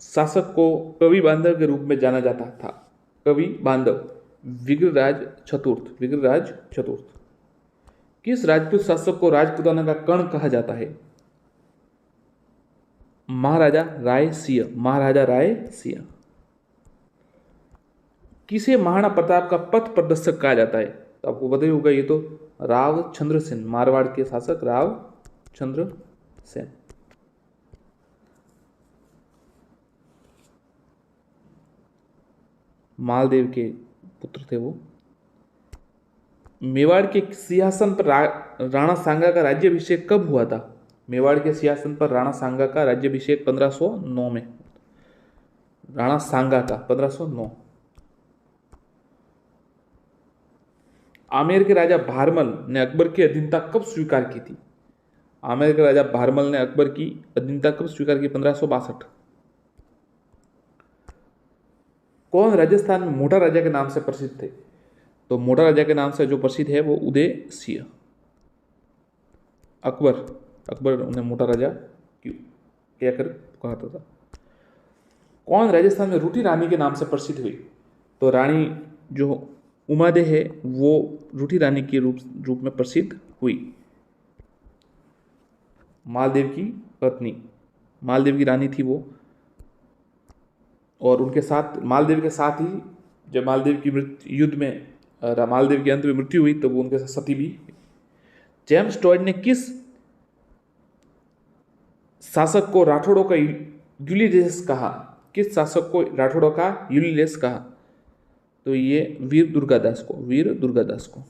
शासक को कवि बांधव के रूप में जाना जाता था? कवि बांधव, विग्रहराज चतुर्थ, विग्रहराज चतुर्थ। किस राजपूत शासक को राजपूताना का कर्ण कहा जाता है? महाराजा राय सिंह, महाराजा राय सिंह। किसे महाराणा प्रताप का पथ प्रदर्शक कहा जाता है? तो आपको पता ही होगा, ये तो रावचंद्र सेन, मारवाड़ के शासक रावचंद्र सेन। मालदेव के पुत्र थे वो। मेवाड़ के सिंहासन पर राणा सांगा का राज्याभिषेक कब हुआ था? मेवाड़ के सिंहासन पर राणा सांगा का राज्याभिषेक 1509 में, राणा सांगा का 1509। आमेर के राजा भारमल ने अकबर की अधीनता कब स्वीकार की थी? आमेर के राजा भारमल ने अकबर की अधीनता कब स्वीकार की? 1562। कौन राजस्थान में मोटा राजा के नाम से प्रसिद्ध थे? तो मोटा राजा के नाम से जो प्रसिद्ध है वो उदय सिंह। अकबर उन्हें मोटा राजा कहकर कहता था। कौन राजस्थान में रूठी रानी के नाम से प्रसिद्ध हुई? तो रानी जो उमादे है वो रूठी रानी के रूप में प्रसिद्ध हुई। मालदेव की पत्नी, मालदेव की रानी थी वो, और उनके साथ, मालदेव के साथ ही जब मालदेव की मृत्यु युद्ध में मालदेव की अंत में मृत्यु हुई तो वो उनके साथ सती भी। जेम्स टॉयड ने किस शासक को राठौड़ों का यूलियस कहा? किस शासक को राठौड़ों का यूलियस कहा? तो ये वीर दुर्गादास को, वीर दुर्गादास को।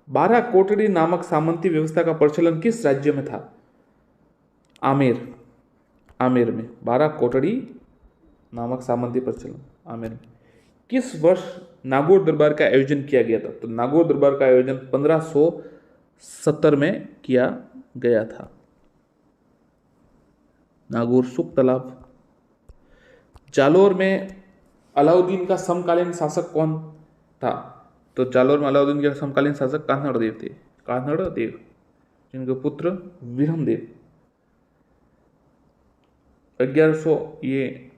12 कोटड़ी नामक सामंती व्यवस्था का प्रचलन किस राज्य में था? आमेर, आमेर में 12 कोटड़ी नामक सामंती प्रचलन आमेर में। किस वर्ष नागौर दरबार का आयोजन किया गया था? तो नागौर दरबार का आयोजन 1570 में किया गया था। नागौर सुख तालाब। जालोर में अलाउद्दीन का समकालीन शासक कौन था? तो जालौर में अलाउद्दीन के समकालीन शासक कान्हड़ देव थे। कान्हड़ देव, जिनके पुत्र विरम देव। 1100 ये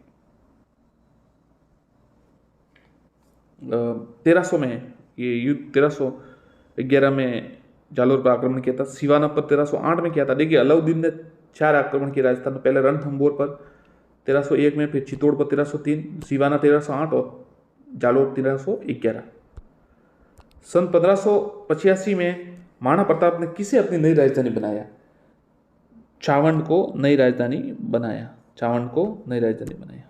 1300 में ये युद्ध 1311 में जालोर पर आक्रमण किया था। सिवाना पर 1308 में किया था। देखिए अलाउद्दीन ने 4 आक्रमण किए राजस्थान में। पहले रणथंभौर पर 1301 में, फिर चित्तौड़ पर 1303, सिवाना 1308 और जालोर 1311। सन 1585 में महाराणा प्रताप ने किसे अपनी नई राजधानी बनाया? चावंड को नई राजधानी बनाया। चावंड को नई राजधानी बनाया।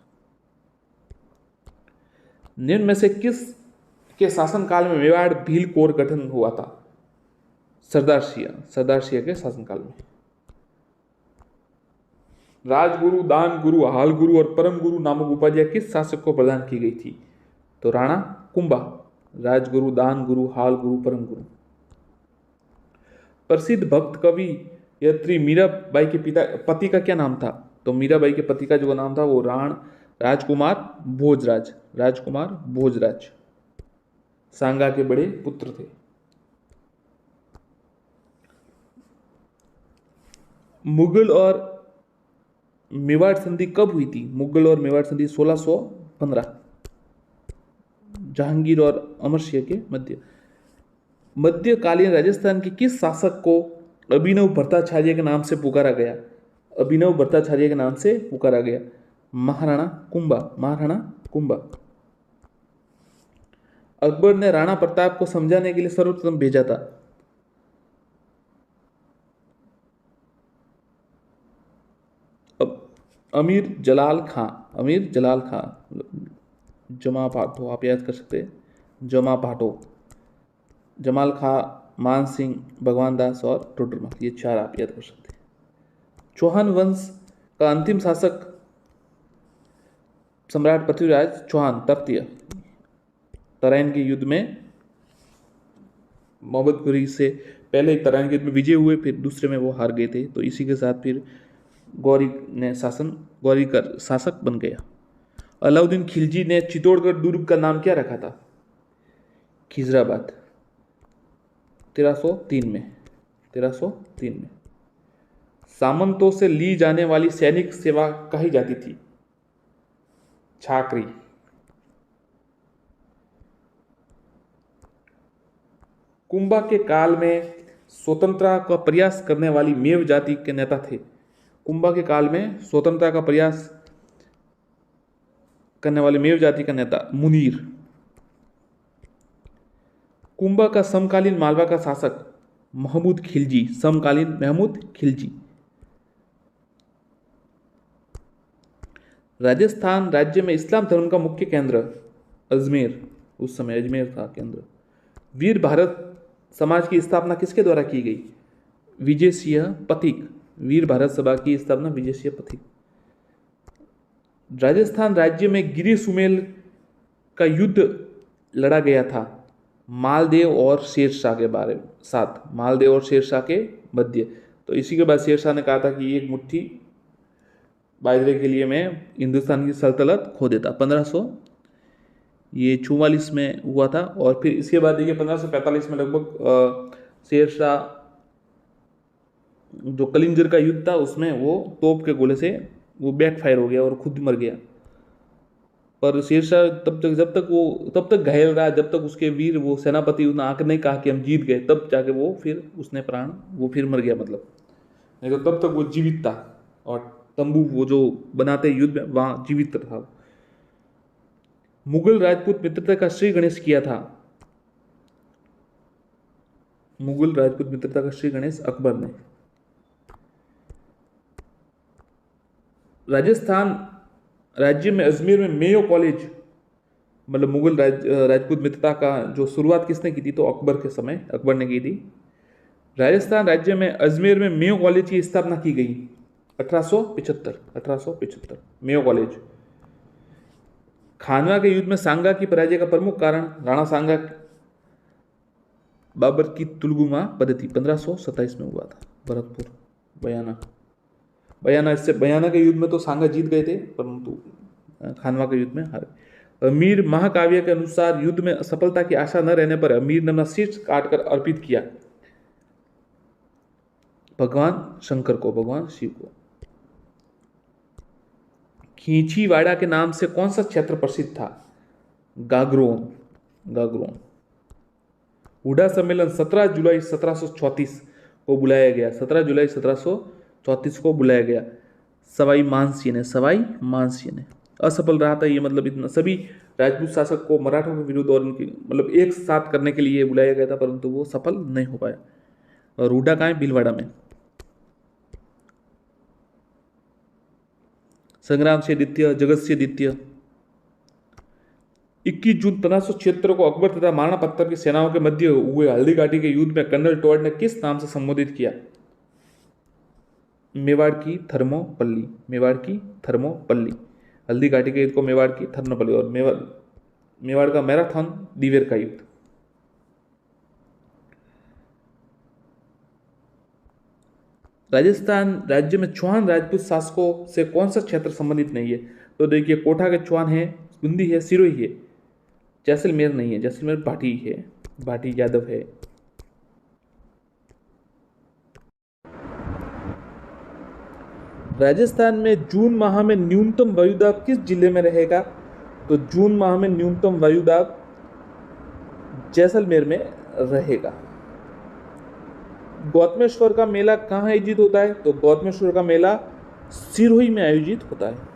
निम्न में से किस के शासनकाल में मेवाड़ भील कोर गठन हुआ था? सरदार सिंह के शासनकाल में। राजगुरु, दान गुरु, हाल गुरु और परम गुरु नामक उपाधियां किस शासक को प्रदान की गई थी? तो राणा कुंभा। राजगुरु, दान गुरु, हाल गुरु, परम गुरु। प्रसिद्ध भक्त कवि यत्री मीराबाई के पति का क्या नाम था? तो मीराबाई के पति का जो नाम था वो राजकुमार भोजराज। राजकुमार भोजराज सांगा के बड़े पुत्र थे। मुगल और मेवाड़ संधि कब हुई थी? मुगल और मेवाड़ संधि 1615, जहांगीर और अमर सिंह के मध्य। मध्यकालीन राजस्थान के किस शासक को अभिनव भट्टाचार्य के नाम से पुकारा गया? अभिनव भट्टाचार्य के नाम से पुकारा गया। महाराणा कुंभा। महाराणा कुंभा। अकबर ने राणा प्रताप को समझाने के लिए सर्वप्रथम भेजा था? अमीर जलाल खां। अमीर जलाल खां। जमा भाटो आप याद कर सकते हैं। जमा भाटो, जमाल खां, मान सिंह, भगवान दास और टोडरमल, ये 4 आप याद कर सकते हैं। चौहान वंश का अंतिम शासक सम्राट पृथ्वीराज चौहान तृतीय। तराइन के युद्ध में मोहम्मद घुरी से पहले तराइन के युद्ध में विजय हुए, फिर दूसरे में वो हार गए थे। तो इसी के साथ फिर गौरी का शासक बन गया। अलाउद्दीन खिलजी ने चित्तौड़गढ़ दुर्ग का नाम क्या रखा था? खिजराबाद। 1303 में। 1303 में। सामंतों से ली जाने वाली सैनिक सेवा कही जाती थी? छाकरी। कुंभा के काल में स्वतंत्रता का प्रयास करने वाली मेव जाति के नेता थे? कुंभा के काल में स्वतंत्रता का प्रयास करने वाले मेव जाति का नेता मुनीर। कुंभा का समकालीन मालवा का शासक महमूद खिलजी। समकालीन महमूद खिलजी। राजस्थान राज्य में इस्लाम धर्म का मुख्य केंद्र अजमेर। उस समय अजमेर था केंद्र। वीर भारत समाज की स्थापना किसके द्वारा की गई? विजय सिंह पथिक। वीर भारत सभा की स्थापना विजय सिंह पथिक। राजस्थान राज्य में गिरी सुमेल का युद्ध लड़ा गया था मालदेव और शेरशाह के बारे में साथ। मालदेव और शेरशाह के मध्य। तो इसी के बाद शेरशाह ने कहा था कि एक मुट्ठी बाजरे के लिए मैं हिंदुस्तान की सल्तनत खो देता। 1544 में हुआ था। और फिर इसके बाद देखिए 1545 में लगभग शेरशाह जो कलिंजर का युद्ध था उसमें वो तोप के गोले से वो बैकफायर हो गया और खुद मर गया। पर शेरशाह तब तक घायल रहा जब तक उसके वीर वो सेनापति उन्हें आकर नहीं कहा कि हम जीत गए, तब जाके वो फिर उसने प्राण वो फिर मर गया मतलब। नहीं तो तब तक वो जीवित था और तंबू वो जो बनाते युद्ध में वहां जीवित था। मुगल राजपूत मित्रता का श्री गणेश किया था? मुगल राजपूत मित्रता का श्री गणेश अकबर ने। राजस्थान राज्य में अजमेर में मेयो कॉलेज मतलब मुगल राजपूत मित्रता का जो शुरुआत किसने की थी? तो अकबर के समय अकबर ने की थी। राजस्थान राज्य में अजमेर में मेयो कॉलेज की स्थापना की गई 1875 मेयो कॉलेज। खानवा के युद्ध में सांगा की पराजय का प्रमुख कारण राणा सांगा बाबर की तुलगुमा पद्धति 1527 में हुआ था। भरतपुर बयाना इससे बयाना के युद्ध में तो सांगा जीत गए थे परंतु खानवा के युद्ध में हारे। अमीर महाकाव्य के अनुसार युद्ध में सफलता की आशा न रहने पर अमीर ने अपना शीर्ष काटकर अर्पित किया भगवान शंकर को, भगवान शिव को। खींचीवाड़ा के नाम से कौन सा क्षेत्र प्रसिद्ध था? गागरोन, गागरोन। हुडा सम्मेलन 17 जुलाई 1734 को बुलाया गया, 17 जुलाई 1734 को बुलाया गया। सवाई मानसिंह ने असफल रहा था। ये मतलब इतना सभी राजपूत शासक को मराठों के विरुद्ध और उनकी मतलब एक साथ करने के लिए बुलाया गया था, परंतु वो सफल नहीं हो पाया। और हुडा कहाँ है? भीलवाड़ा में। संग्राम सिंह द्वितीय, जगत सिंह द्वितीय। 21 जून 1576 को अकबर तथा महाराणा प्रताप की सेनाओं के मध्य हुए हल्दी घाटी के युद्ध में कर्नल टॉड ने किस नाम से संबोधित किया? मेवाड़ की थर्मोपल्ली, मेवाड़ की थर्मोपल्ली। हल्दी घाटी के युद्ध को मेवाड़ की थर्मोपल्ली और मेवाड़ का मैराथन दिवेर का युद्ध। राजस्थान राज्य में चौहान राजपूत शासकों से कौन सा क्षेत्र संबंधित नहीं है? तो देखिए, कोठा के चौहान है, बूंदी है, सिरोही है। जैसलमेर नहीं है, जैसलमेर भाटी है, भाटी यादव है। राजस्थान में जून माह में न्यूनतम वायुदाब किस जिले में रहेगा? तो जून माह में न्यूनतम वायुदाब जैसलमेर में रहेगा। गौतमेश्वर का मेला कहाँ आयोजित होता है? तो गौतमेश्वर का मेला सिरोही में आयोजित होता है।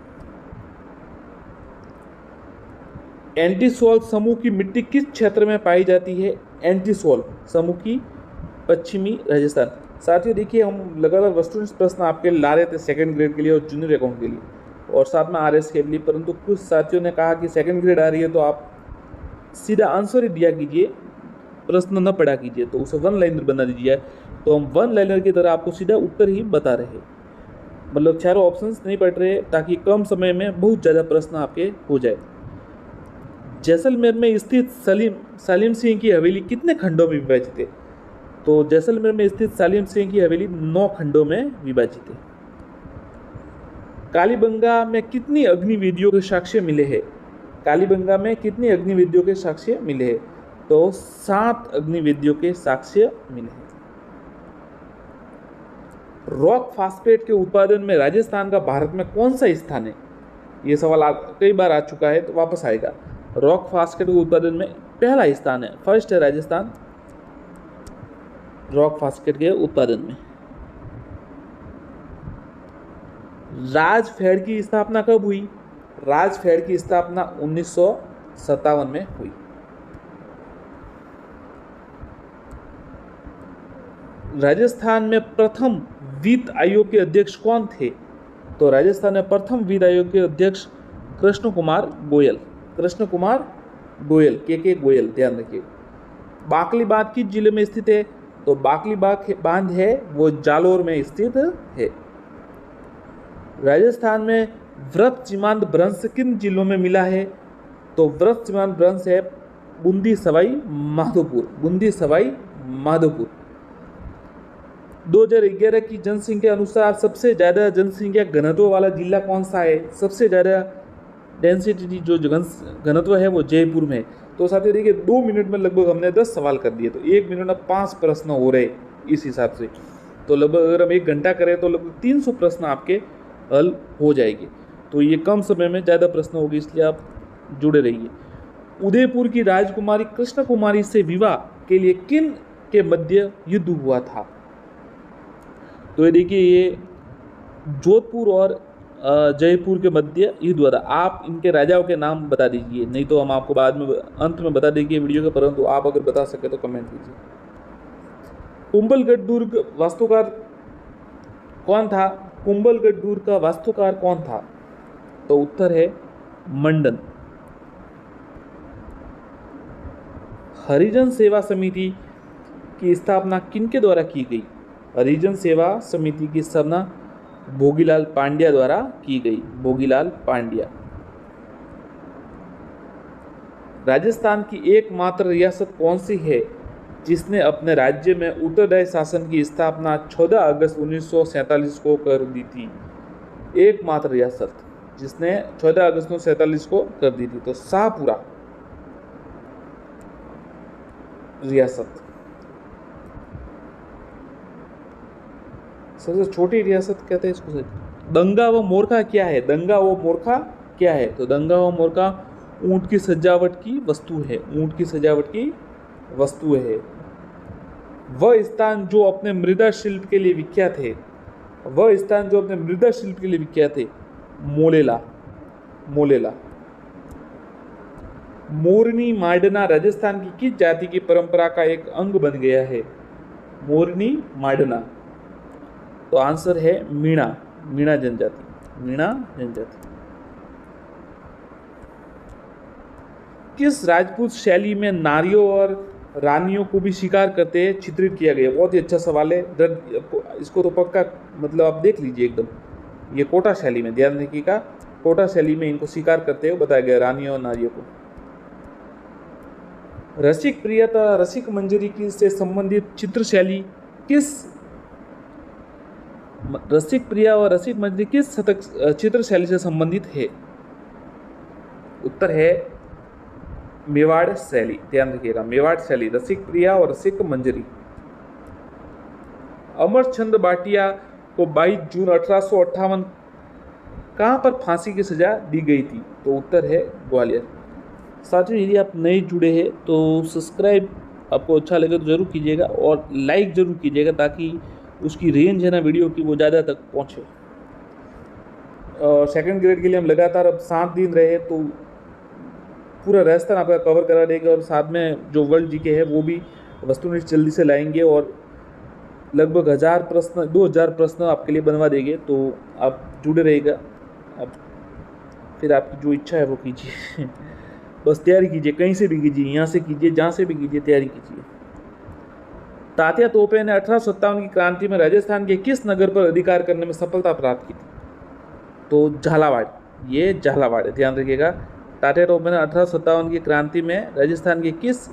एंटीसोल समूह की मिट्टी किस क्षेत्र में पाई जाती है? एंटीसोल समूह की पश्चिमी राजस्थान। साथियों देखिए, हम लगातार वस्तुनिष्ठ प्रश्न आपके ला रहे थे सेकंड ग्रेड के लिए और जूनियर अकाउंट के लिए और साथ में आरएस के लिए, परंतु कुछ साथियों ने कहा कि सेकंड ग्रेड आ रही है तो आप सीधा आंसर ही दिया कीजिए, प्रश्न न पढ़ा कीजिए, तो उसे वन लाइनर बना दीजिए। तो हम वन लाइनर की तरह आपको सीधा उत्तर ही बता रहे, मतलब चारों ऑप्शंस नहीं पढ़ रहे, ताकि कम समय में बहुत ज़्यादा प्रश्न आपके हो जाए। जैसलमेर में स्थित सालिम सिंह की हवेली कितने खंडों में विभाजित है? तो जैसलमेर में स्थित सालिम सिंह की हवेली 9 खंडों में विभाजित है। कालीबंगा में कितनी अग्निवेदियों के साक्ष्य मिले हैं? कालीबंगा में कितनी अग्निवेदियों के साक्ष्य मिले हैं? तो 7 अग्निवेदियों के साक्ष्य मिले हैं। रॉक फास्फेट के उत्पादन में राजस्थान का भारत में कौन सा स्थान है? ये सवाल कई बार आ चुका है तो वापस आएगा। रॉक फास्फेट के उत्पादन में पहला स्थान है, फर्स्ट है राजस्थान रॉक फास्फेट के उत्पादन में। राजफेड की स्थापना कब हुई? राजफेड की स्थापना 1957 में हुई। राजस्थान में प्रथम वित्त आयोग के अध्यक्ष कौन थे? तो राजस्थान में प्रथम वित्त आयोग के अध्यक्ष कृष्ण कुमार गोयल, के गोयल, ध्यान रखिए। बाकली बांध किस जिले में स्थित है? तो बाकली बांध है वो जालोर में स्थित है। राजस्थान में व्रत सीमांत भ्रंश किन जिलों में मिला है? तो व्रत सीमांत भ्रंश है बूंदी सवाई माधोपुर। 2011 की जनसंख्या अनुसार सबसे ज्यादा जनसंख्या घनत्व वाला जिला कौन सा है? सबसे ज्यादा डेंसिटी जो घनत्व है वो जयपुर में। तो साथियों देखिए, 2 मिनट में लगभग हमने 10 सवाल कर दिए, तो 1 मिनट में 5 प्रश्न हो रहे इस हिसाब से। तो लगभग अगर हम 1 घंटा करें तो लगभग 300 प्रश्न आपके हल हो जाएंगे। तो ये कम समय में ज़्यादा प्रश्न होगी, इसलिए आप जुड़े रहिए। उदयपुर की राजकुमारी कृष्ण कुमारी से विवाह के लिए किन के मध्य युद्ध हुआ था? तो ये देखिए, ये जोधपुर और जयपुर के मध्य युद्ध हुआ था। आप इनके राजाओं के नाम बता दीजिए, नहीं तो हम आपको बाद में अंत में बता देंगे वीडियो के, परंतु आप अगर बता सके तो कमेंट कीजिए। कुंभलगढ़ दुर्ग वास्तुकार कौन था? कुंभलगढ़ दुर्ग का वास्तुकार कौन था? तो उत्तर है मंडन। हरिजन सेवा समिति की स्थापना किनके द्वारा की गई? हरिजन सेवा समिति की स्थापना भोगीलाल पांड्या द्वारा की गई, भोगीलाल पांड्या। राजस्थान की एकमात्र रियासत कौन सी है जिसने अपने राज्य में उत्तरदायी शासन की स्थापना 14 अगस्त 1947 को कर दी थी? एकमात्र रियासत जिसने 14 अगस्त 1947 को कर दी थी। तो शाहपुरा रियासत, सबसे छोटी रियासत कहते हैं इसको। दंगा व मोरखा क्या है? दंगा व मोरखा क्या है? तो दंगा व मोरखा ऊंट की सजावट की वस्तु है। ऊंट की सजावट की वस्तु है। वह स्थान जो अपने मृदा शिल्प के लिए विख्यात है, वह स्थान जो अपने मृदा शिल्प के लिए विख्यात है, मोलेला। मोलेला। मोरनी मांडना राजस्थान की किस जाति की परंपरा का एक अंग बन गया है? मोरनी मांडना, तो आंसर है मीणा। मीणा जनजाति। मीणा जनजाति। किस राजपूत शैली में नारियों और रानियों को भी शिकार करते हैं चित्रित किया गया? बहुत ही अच्छा सवाल है। इसको तो पक्का मतलब आप देख लीजिए एकदम। ये कोटा शैली में, ध्यान रखिएगा, कोटा शैली में इनको शिकार करते हुए बताया गया, रानियों और नारियों को। रसिक प्रियता रसिक मंजरी की से संबंधित चित्र शैली किस? रसिक प्रिया और रसिक मंजरी किस चित्र शैली से संबंधित है? उत्तर है मेवाड़ शैली। ध्यान रखिएगा, मेवाड़ शैली, रसिक प्रिया और रसिक मंजरी। अमरचंद भाटिया को 22 जून 1858 कहां पर फांसी की सजा दी गई थी? तो उत्तर है ग्वालियर। साथियों, यदि आप नए जुड़े हैं तो सब्सक्राइब आपको अच्छा लगे तो जरूर कीजिएगा और लाइक जरूर कीजिएगा ताकि उसकी रेंज है ना वीडियो की वो ज़्यादा तक पहुँचे। और सेकंड ग्रेड के लिए हम लगातार अब 7 दिन रहे तो पूरा राजस्थान आपका कवर करा देगा और साथ में जो वर्ल्ड जीके है वो भी वस्तुनिष्ठ जल्दी से लाएंगे और लगभग 1000 प्रश्न 2000 प्रश्न आपके लिए बनवा देंगे। तो आप जुड़े रहेगा। अब फिर आपकी जो इच्छा है वो कीजिए बस तैयारी कीजिए, कहीं से भी कीजिए, यहाँ से कीजिए, जहाँ से भी कीजिए, तैयारी कीजिए। तात्या तोपे ने 1857 की क्रांति में राजस्थान के किस नगर पर अधिकार करने में सफलता प्राप्त की थी? तो झालावाड़। ये झालावाड़ है, ध्यान रखिएगा। तात्या तोपे ने 1857 की क्रांति में राजस्थान के किस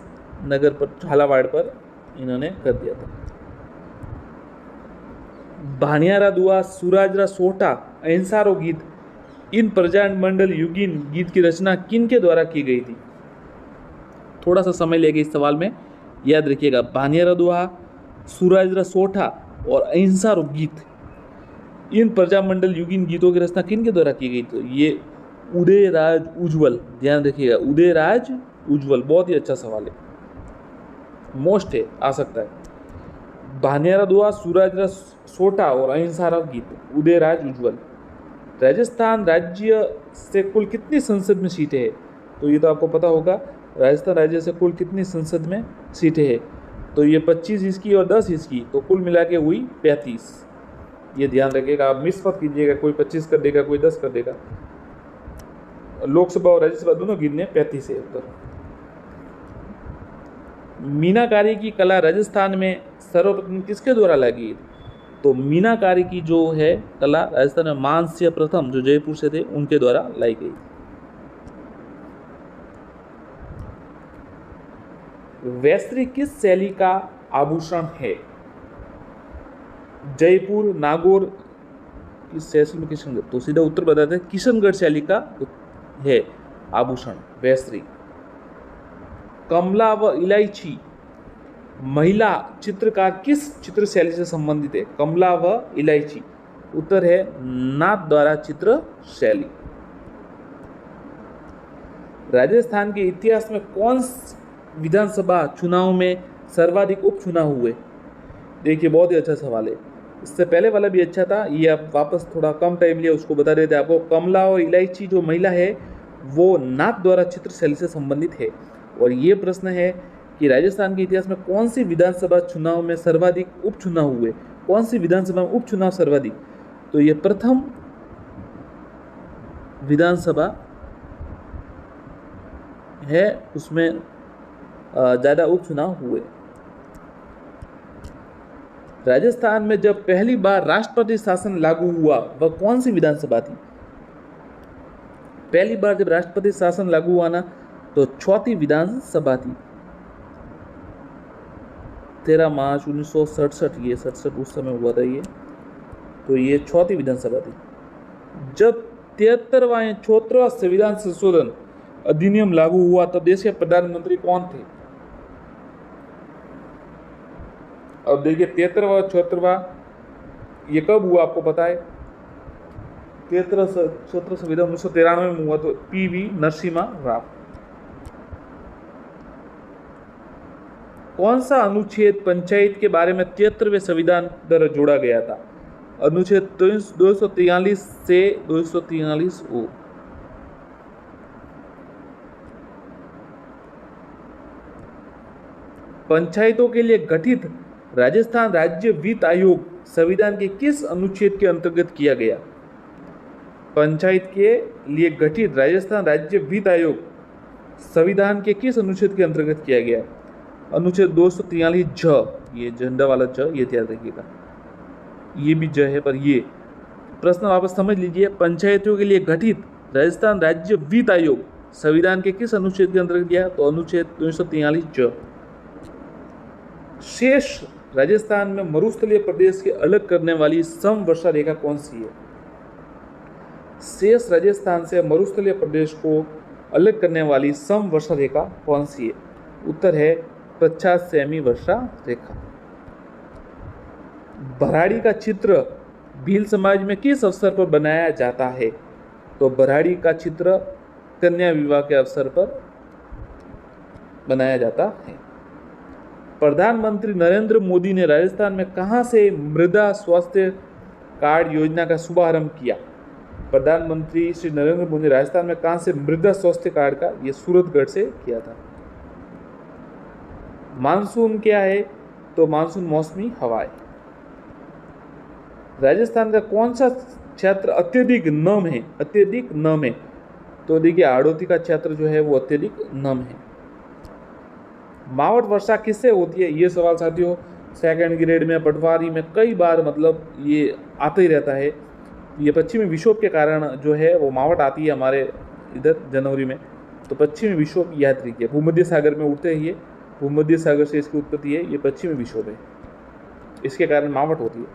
नगर पर? झालावाड़ पर इन्होंने कर दिया था। भानियारा दुआ, सुराजरा सोटा, अहिंसारो गीत, इन प्रजान मंडल युगीन गीत की रचना किन के द्वारा की गई थी? थोड़ा सा समय लेगा इस सवाल में, याद रखिएगा। भानियारा दुआ, सुराजरा सोठा और अहिंसारो गीत, इन प्रजामंडल युगीन गीतों की रचना किन के द्वारा की गई? तो ये उदयराज उज्ज्वल। ध्यान रखिएगा, उदयराज उज्ज्वल। बहुत ही अच्छा सवाल है, मोस्ट है, आ सकता है। भानियारा दुआ, सुराजरा सोटा और अहिंसारा गीत, उदयराज उज्ज्वल। राजस्थान राज्य से कुल कितनी संसद में सीटें हैं? तो ये तो आपको पता होगा, राजस्थान राज्य से कुल कितनी संसद में सीटें हैं? तो ये 25 इसकी और 10 इसकी, तो कुल मिला के हुई 35। ये ध्यान रखिएगा, आप मिस मत कीजिएगा, कोई 25 कर देगा, कोई 10 कर देगा। लोकसभा और राज्यसभा दोनों गिनने 35 है उत्तर। मीनाकारी की कला राजस्थान में सर्वप्रथम किसके द्वारा लाई गई? तो मीनाकारी की जो है कला राजस्थान में मानस्य प्रथम जो जयपुर से थे उनके द्वारा लाई गई। वैश्री किस शैली का आभूषण है? जयपुर, नागौर, किस शैली में? किशनगढ़। तो सीधा उत्तर बताते हैं, किशनगढ़ शैली का है आभूषण वैश्री। कमला व इलायची महिला चित्रकार किस चित्र शैली से संबंधित है? कमला व इलायची। उत्तर है नाथ द्वारा चित्र शैली। राजस्थान के इतिहास में कौन विधानसभा चुनाव में सर्वाधिक उपचुनाव हुए? देखिए, बहुत ही अच्छा सवाल है। इससे पहले वाला भी अच्छा था, ये आप वापस थोड़ा कम टाइम लिया उसको बता देते आपको। कमला और इलायची जो महिला है वो नाथ द्वारा चित्र शैली से संबंधित है। और ये प्रश्न है कि राजस्थान के इतिहास में कौन सी विधानसभा चुनाव में सर्वाधिक उपचुनाव हुए? कौन सी विधानसभा में उपचुनाव सर्वाधिक? तो ये प्रथम विधानसभा है, उसमें ज़्यादा उपचुनाव हुए। राजस्थान में जब पहली बार राष्ट्रपति शासन लागू हुआ वह कौन सी विधानसभा थी? पहली बार जब राष्ट्रपति शासन लागू हुआ ना, तो चौथी विधानसभा थी। 13 मार्च 1967, ये 67 उस समय हुआ था ये, तो ये चौथी विधानसभा थी। जब 73वां या 74वां संविधान संशोधन अधिनियम लागू हुआ तब देश के प्रधानमंत्री कौन थे? अब देखिए 73वां 74वां ये कब हुआ आपको पता है? 73 संविधान 1993 में हुआ, तो पीवी नरसिम्हा राव। कौन सा अनुच्छेद पंचायत के बारे में 73वें संविधान द्वारा जोड़ा गया था? अनुच्छेद 243 से 243 ओ। पंचायतों के लिए गठित राजस्थान राज्य वित्त आयोग संविधान के किस अनुच्छेद के अंतर्गत किया गया? पंचायत के लिए गठित राजस्थान राज्य वित्त आयोग संविधान के किस अनुच्छेद के अंतर्गत किया गया? अनुच्छेद 243 ज, ये झंडा वाला ज, ये ध्यान रखिएगा, ये भी ज है पर ये प्रश्न वापस समझ लीजिए। पंचायतों के लिए गठित राजस्थान राज्य वित्त आयोग संविधान के किस अनुच्छेद के अंतर्गत किया? तो अनुच्छेद 243 ज। शेष राजस्थान में मरुस्थलीय प्रदेश के अलग करने वाली समवर्षा रेखा कौन सी है? शेष राजस्थान से मरुस्थलीय प्रदेश को अलग करने वाली समवर्षा रेखा कौन सी है? उत्तर है 50 सेमी वर्षा रेखा। भराड़ी का चित्र भील समाज में किस अवसर पर बनाया जाता है? तो भराड़ी का चित्र कन्या विवाह के अवसर पर बनाया जाता है। प्रधानमंत्री नरेंद्र मोदी ने राजस्थान में कहां से मृदा स्वास्थ्य कार्ड योजना का शुभारंभ किया? प्रधानमंत्री श्री नरेंद्र मोदी ने राजस्थान में कहां से मृदा स्वास्थ्य कार्ड का, ये सूरतगढ़ से किया था। मानसून क्या है? तो मानसून मौसमी हवाएं। राजस्थान का कौन सा क्षेत्र अत्यधिक नम है? अत्यधिक नम है, तो देखिए हाड़ौती का क्षेत्र जो है वो अत्यधिक नम है। मावट वर्षा किससे होती है? ये सवाल साथियों सेकंड ग्रेड में, पटवारी में कई बार मतलब ये आता ही रहता है। ये पश्चिमी विक्षोभ के कारण जो है वो मावट आती है हमारे इधर जनवरी में, तो पश्चिमी विक्षोभ याद रखिए। भूमध्य सागर में उड़ते हैं ये, भूमध्य सागर से इसकी उत्पत्ति है, ये पश्चिमी विक्षोभ है, इसके कारण मावट होती है।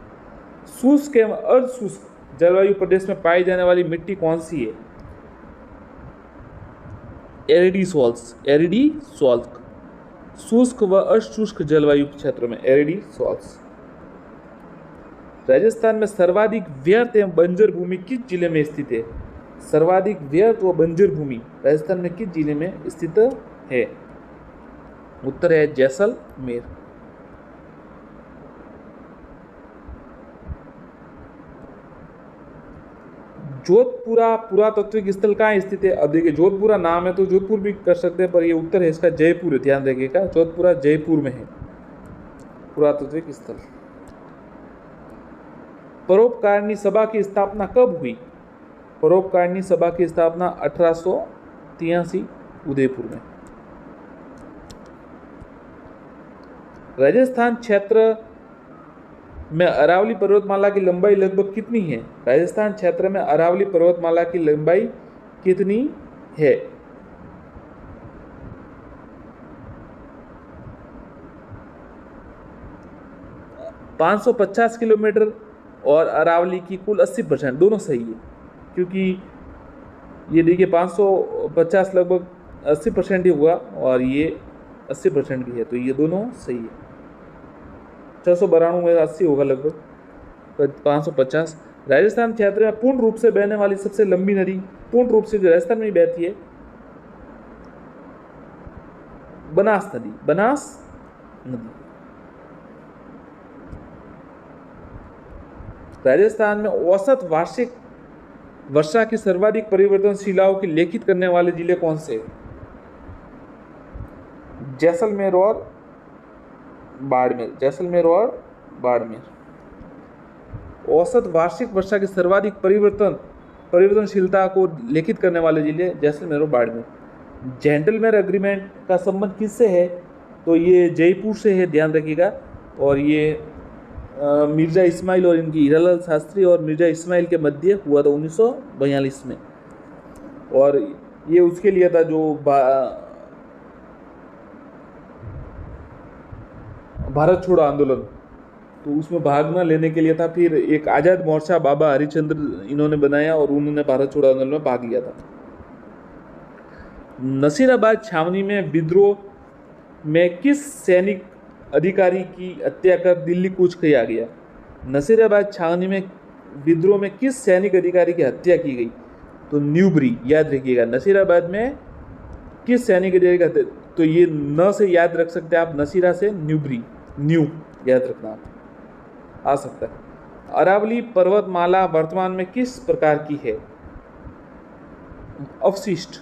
शुष्क एवं अर्धशुष्क जलवायु प्रदेश में पाई जाने वाली मिट्टी कौन सी है? एरिडी सॉल्ट्स, एरिडी सॉल्ट। शुष्क व अशुष्क जलवायु क्षेत्र में एरिडी सॉल्ट्स। राजस्थान में सर्वाधिक व्यर्थ एवं बंजर भूमि किस जिले में स्थित है? सर्वाधिक व्यर्थ व बंजर भूमि राजस्थान में किस जिले में स्थित है? उत्तर है जैसलमेर। जोधपुरा पुरातात्विक स्थल कहाँ स्थित है? अब देखिए जोधपुरा नाम है तो जोधपुर भी कर सकते हैं, पर ये उत्तर है इसका जयपुर है, ध्यान रखिएगा। जोधपुरा जयपुर में है पुरातात्विक स्थल। परोपकारिणी सभा की स्थापना कब हुई? परोपकारिणी सभा की स्थापना 1883 उदयपुर में। राजस्थान क्षेत्र में अरावली पर्वतमाला की लंबाई लगभग कितनी है? राजस्थान क्षेत्र में अरावली पर्वतमाला की लंबाई कितनी है? पाँच 550 किलोमीटर और अरावली की कुल 80%, दोनों सही है, क्योंकि ये देखिए 550 लगभग 80% ही हुआ और ये 80% भी है, तो ये दोनों सही है। 692 में 80 होगा लगभग, 550। राजस्थान क्षेत्र में पूर्ण रूप से बहने वाली सबसे लंबी नदी, पूर्ण रूप से जो राजस्थान में ही बहती है, बनास नदी, बनास नदी। राजस्थान में औसत वार्षिक वर्षा की सर्वाधिक परिवर्तनशीलताओं की लेखित करने वाले जिले कौन से? जैसलमेर और बाड़मेर, जैसलमेर और बाड़मेर। औसत वार्षिक वर्षा की सर्वाधिक परिवर्तनशीलता को लेखित करने वाले जिले जैसलमेर और बाड़मेर। जेंटलमैन एग्रीमेंट का संबंध किससे है? तो ये जयपुर से है, ध्यान रखिएगा। और ये मिर्जा इस्माइल और इनकी हीरालाल शास्त्री और मिर्जा इस्माइल के मध्य हुआ था 1942 में, और ये उसके लिए था जो भारत छोड़ो आंदोलन, तो उसमें भाग न लेने के लिए था। फिर एक आज़ाद मोर्चा बाबा हरिचंद्र इन्होंने बनाया और उन्होंने भारत छोड़ो आंदोलन में भाग लिया था। नसीराबाद छावनी में विद्रोह में किस सैनिक अधिकारी की हत्या कर दिल्ली कूच किया गया? नसीराबाद छावनी में विद्रोह में किस सैनिक अधिकारी की हत्या की गई? तो न्यूबरी, याद रखिएगा। नसीराबाद में किस सैनिक अधिकारी की हत्या, तो ये न से याद रख सकते हैं आप, नसीरा से न्यूबरी, न्यू याद रखना आप, आ सकता है। अरावली पर्वतमाला वर्तमान में किस प्रकार की है? अवशिष्ट।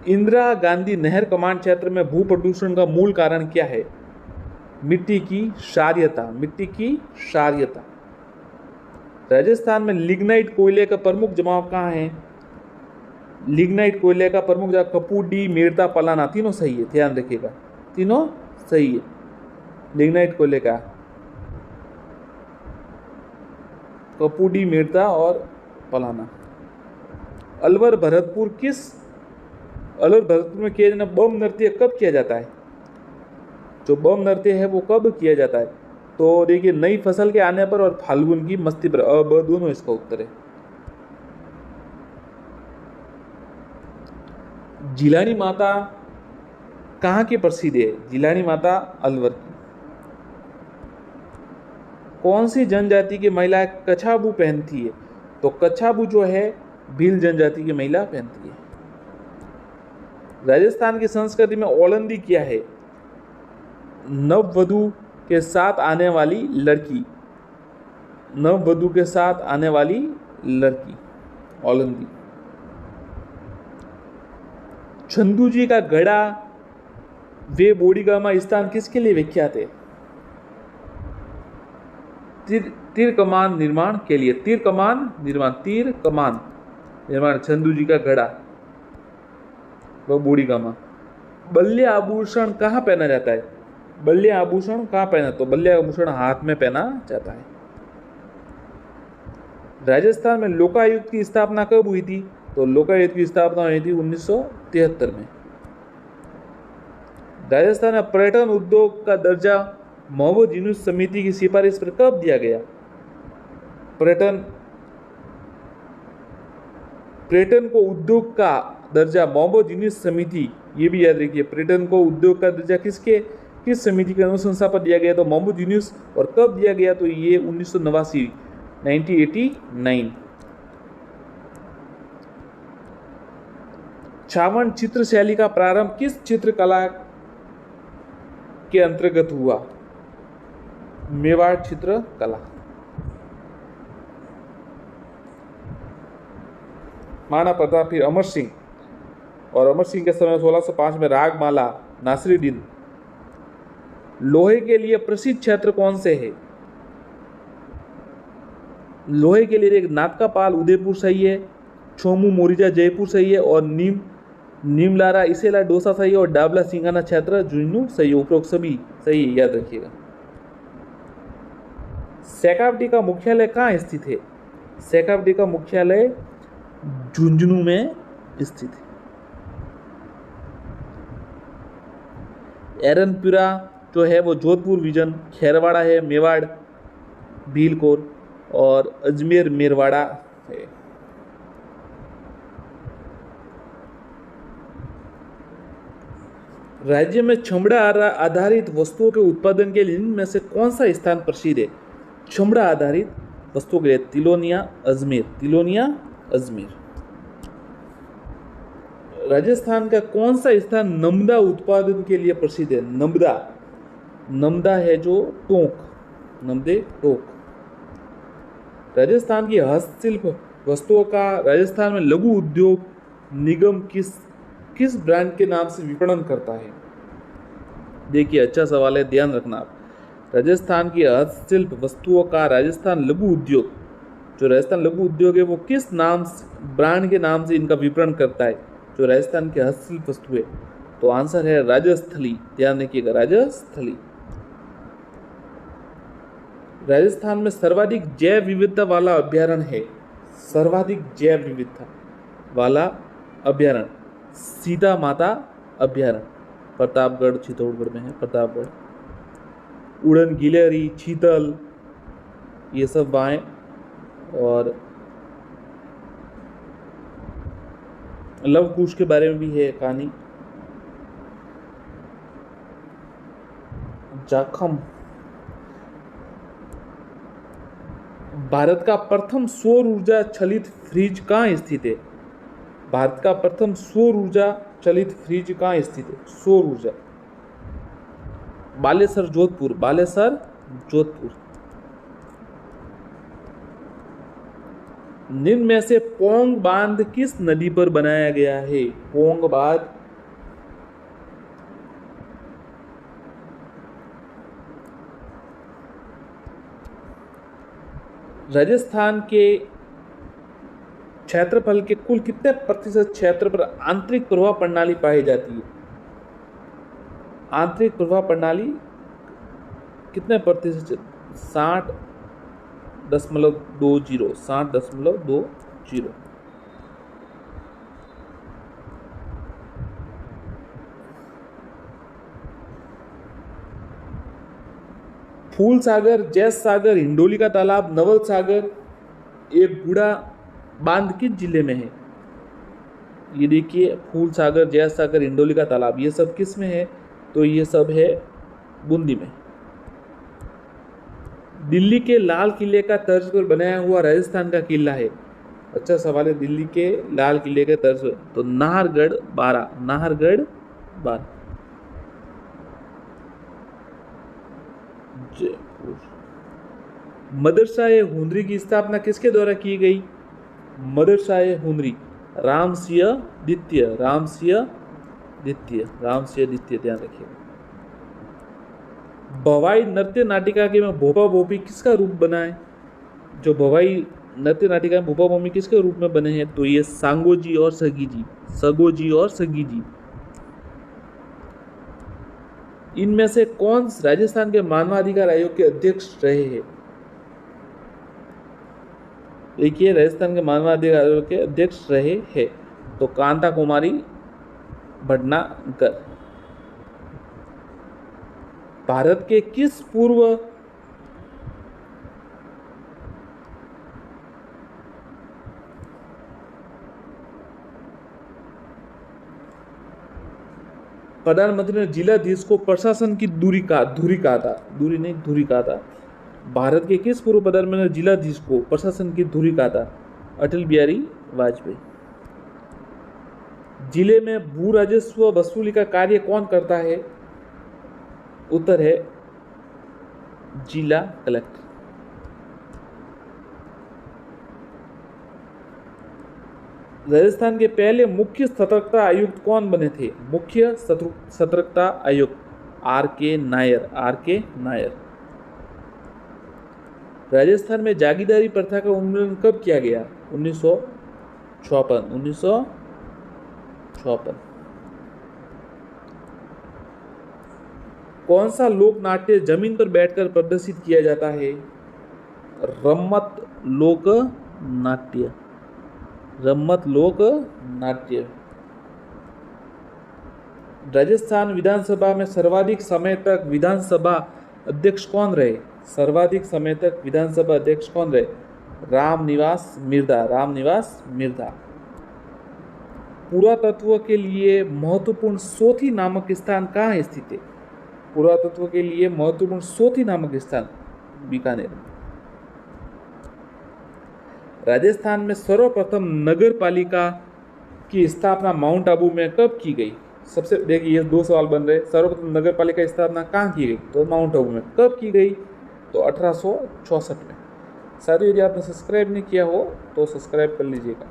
इंदिरा गांधी नहर कमांड क्षेत्र में भू प्रदूषण का मूल कारण क्या है? मिट्टी की क्षारीयता, मिट्टी की क्षारीयता। राजस्थान में लिग्नाइट कोयले का प्रमुख जमाव कहाँ है? लिग्नाइट कोयले का प्रमुख जगह कपूडी, मेड़ता, पलाना, तीनों सही है, ध्यान रखिएगा, तीनों सही है। लिग्नाइट कोयले का कपूडी, मेड़ता और पलाना। अलवर भरतपुर में किया जाना बम नृत्य कब किया जाता है? जो बम नृत्य है वो कब किया जाता है? तो देखिए, नई फसल के आने पर और फाल्गुन की मस्ती पर, अब दोनों इसका उत्तर है। जिलानी माता कहाँ की प्रसिद्ध है? जिलानी माता अलवर की। कौन सी जनजाति की महिला कछाबू पहनती है? तो कछाबू जो है भील जनजाति की महिला पहनती है। राजस्थान की संस्कृति में ओलंदी क्या है? नववधु के साथ आने वाली लड़की, नववधु के साथ आने वाली लड़की, ओलंदी। चंदू जी का गढ़ा वे बोडीगामा स्थान किसके लिए विख्यात है? तीर कमान निर्माण के लिए। तीर कमान निर्माण चंदू जी का गढ़ा वह बोडीगामा। बल्ले आभूषण कहाँ पहना जाता है? बल्ले आभूषण कहाँ पहना? तो बल्ले आभूषण हाथ में पहना जाता है। राजस्थान में लोकायुक्त की स्थापना कब हुई थी? तो लोकायुक्त की स्थापना हुई थी 1973 में। राजस्थान में पर्यटन उद्योग का दर्जा मोहम्मद यूनुस समिति की सिफारिश पर कब दिया गया? पर्यटन को उद्योग का दर्जा मोहम्मद यूनुस समिति, ये भी याद रखिए, पर्यटन को उद्योग का दर्जा किस समिति के अनुशंसा पर दिया गया? तो मोहम्मद यूनुस। और कब दिया गया? तो ये 1989। छावन चित्र शैली का प्रारंभ किस चित्रकला के अंतर्गत हुआ? मेवाड़ चित्रकला। महाराणा प्रताप, फिर अमर सिंह, और अमर सिंह के समय 1605 में रागमाला, नासिरुद्दीन। लोहे के लिए प्रसिद्ध क्षेत्र कौन से है? लोहे के लिए एक नाटकापाल उदयपुर सही है, छोमू मोरिजा जयपुर सही है, और नीमलारा इसेला डोसा सही है, और डाबला सिंगाना क्षेत्र झुंझुनू सही है। उपरोक्त सभी सही है, याद रखिएगा। शेखावटी का मुख्यालय कहाँ स्थित है? शेखावटी का मुख्यालय झुंझुनू में स्थित है। एरनपुरा जो है वो जोधपुर विजन, खेरवाड़ा है मेवाड़ भीलकोर, और अजमेर मेरवाड़ा है। राज्य में चमड़ा आधारित वस्तुओं के उत्पादन के लिए इनमें से कौन सा स्थान प्रसिद्ध है? चमड़ा आधारित वस्तुओं के लिए तिलोनिया, अजमेर। राजस्थान का कौन सा स्थान नमदा उत्पादन के लिए प्रसिद्ध है? नमदा है जो टोंक। राजस्थान की हस्तशिल्प वस्तुओं का राजस्थान में लघु उद्योग निगम किस ब्रांड के नाम से विपणन करता है? देखिए, अच्छा सवाल है, ध्यान रखना आप। राजस्थान की हस्तशिल्प वस्तुओं का राजस्थान लघु उद्योग है वो किस ब्रांड के नाम से इनका विपणन करता है? जो राजस्थान की हस्तशिल्प वस्तु है, तो आंसर है राजस्थली, ध्यान रखिएगा, राजस्थली। राजस्थान में सर्वाधिक जैव विविधता वाला अभ्यारण्य है? सर्वाधिक जैव विविधता वाला अभ्यारण्य सीता माता अभ्यारण्य, प्रतापगढ़, चित्तौड़गढ़ में है प्रतापगढ़। उड़न गिलहरी, चीतल, ये सब वहाँ हैं। और लव कुश के बारे में भी है कहानी। जाखम। भारत का प्रथम सौर ऊर्जा चलित फ्रिज कहाँ स्थित है? भारत का प्रथम सौर ऊर्जा चलित फ्रिज कहाँ स्थित है? सौर ऊर्जा। बालेश्वर, जोधपुर। बालेश्वर, जोधपुर। निम्न में से पोंग बांध किस नदी पर बनाया गया है? पोंग बांध राजस्थान के क्षेत्रफल के कुल कितने प्रतिशत क्षेत्र पर आंतरिक प्रवाह प्रणाली पाई जाती है? आंतरिक प्रवाह प्रणाली कितने प्रतिशत? 60.20। 60.20। फूल सागर, जैस सागर, हिंडोली का तालाब, नवल सागर, एक बूढ़ा बांध किस जिले में है? ये देखिए, फूल सागर, जैस सागर, हिंडोली का तालाब, ये सब किस में है? तो ये सब है बूंदी में। दिल्ली के लाल किले का तर्ज पर बनाया हुआ राजस्थान का किला है? अच्छा सवाल है। दिल्ली के लाल किले के तर्ज पर, तो नाहरगढ़ 12। नाहरगढ़ 12। जयपुर। मदरसा-ए हुनरी की स्थापना किसके द्वारा की गई? मदरसा-ए हुनरी, रामसिंह द्वितीय। रामसिंह द्वितीय। रामसिंह द्वितीय, ध्यान रखिएगा। भवाई नृत्य नाटिका के में भोपा भोपी किसका रूप बना है? जो भवाई नृत्य नाटिका में भोपा भोपी किसके रूप में बने हैं? तो ये सांगोजी और सगी जी। सगोजी और सगी जी। इनमें से कौन राजस्थान के मानवाधिकार आयोग के अध्यक्ष रहे हैं? देखिए, राजस्थान के मानवाधिकार आयोग के अध्यक्ष रहे हैं तो कांता कुमारी भटनागर। भारत के किस पूर्व प्रधानमंत्री ने जिलाधीश को प्रशासन की धुरी कहा था? धुरी नहीं, धुरी कहा था। भारत के किस पूर्व प्रधानमंत्री ने जिलाधीश को प्रशासन की धुरी कहा था? अटल बिहारी वाजपेयी। जिले में भू राजस्व वसूली का कार्य कौन करता है? उत्तर है जिला कलेक्टर। राजस्थान के पहले मुख्य सतर्कता आयुक्त कौन बने थे? मुख्य सतर्कता आयुक्त R.K. नायर। R.K. नायर। राजस्थान में जागीरदारी प्रथा का उन्मूलन कब किया गया? 1956। 1956। कौन सा लोक नाट्य जमीन पर बैठकर प्रदर्शित किया जाता है? रम्मत लोक नाट्य। रम्मत लोक नाट्य। राजस्थान विधानसभा में सर्वाधिक समय तक विधानसभा अध्यक्ष कौन रहे? सर्वाधिक समय तक विधानसभा अध्यक्ष कौन रहे? रामनिवास मिर्धा। रामनिवास मिर्धा। पुरातत्व के लिए महत्वपूर्ण सोथी नामक स्थान कहाँ स्थित है? पुरातत्व के लिए महत्वपूर्ण सोथी नामक स्थान बीकानेर। राजस्थान में सर्वप्रथम नगर पालिका की स्थापना माउंट आबू में कब की गई? सबसे देखिए, ये दो सवाल बन रहे। सर्वप्रथम नगर पालिका की स्थापना कहाँ की गई? तो माउंट आबू में। कब की गई? तो 1864 में। साथियों, यदि आपने सब्सक्राइब नहीं किया हो तो सब्सक्राइब कर लीजिएगा।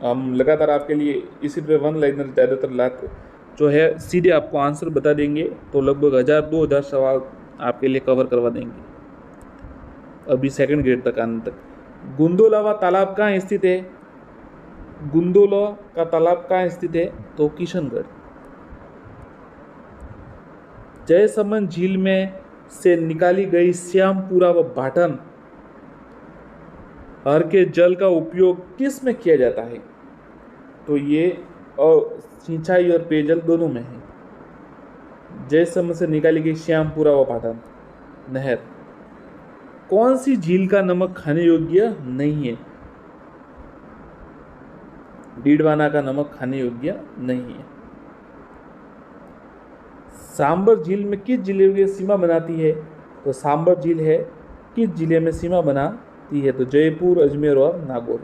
हम लगातार आपके लिए इसी तरह वन लाइनर ज़्यादातर लाते जो है सीधे आपको आंसर बता देंगे। तो लगभग 1000-2000 सवाल आपके लिए कवर करवा देंगे अभी सेकंड ग्रेड तक आने तक। गुंदोलावा तालाब कहाँ स्थित है? गुंदोला का तालाब कहाँ स्थित है? तो किशनगढ़। जयसमंद झील में से निकाली गई श्यामपुरा व भाटन हर के जल का उपयोग किस में किया जाता है? तो ये सिंचाई और पेयजल दोनों में है। जयसमंद से निकाली गई श्यामपुरा व भाटन। नहर। कौन सी झील का नमक खाने योग्य नहीं है? डीडवाना का नमक खाने योग्य नहीं है। सांबर झील में किस जिले की सीमा बनाती है? तो सांबर झील है किस जिले में सीमा बनाती है? तो जयपुर, अजमेर और नागौर।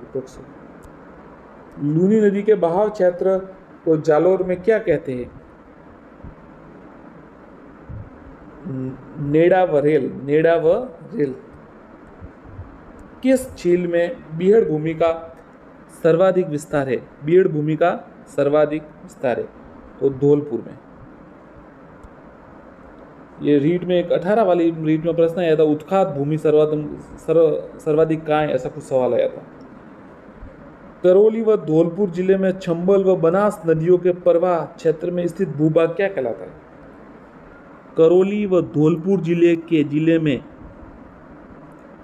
लूनी नदी के बहाव क्षेत्र को जालोर में क्या कहते हैं? नेड़ावरेल। नेड़ावरेल। किस झील में बीहड़ भूमि का सर्वाधिक विस्तार है? बीहड़ भूमि का सर्वाधिक विस्तार है तो धौलपुर में। ये रीट में एक 18 वाली रीट में प्रश्न आया था, उत्खात भूमि सर्वाधिक कहाँ है, ऐसा कुछ सवाल आया था। करौली व धौलपुर जिले में चंबल व बनास नदियों के प्रवाह क्षेत्र में स्थित भूभाग क्या कहलाता है? करौली व धौलपुर जिले में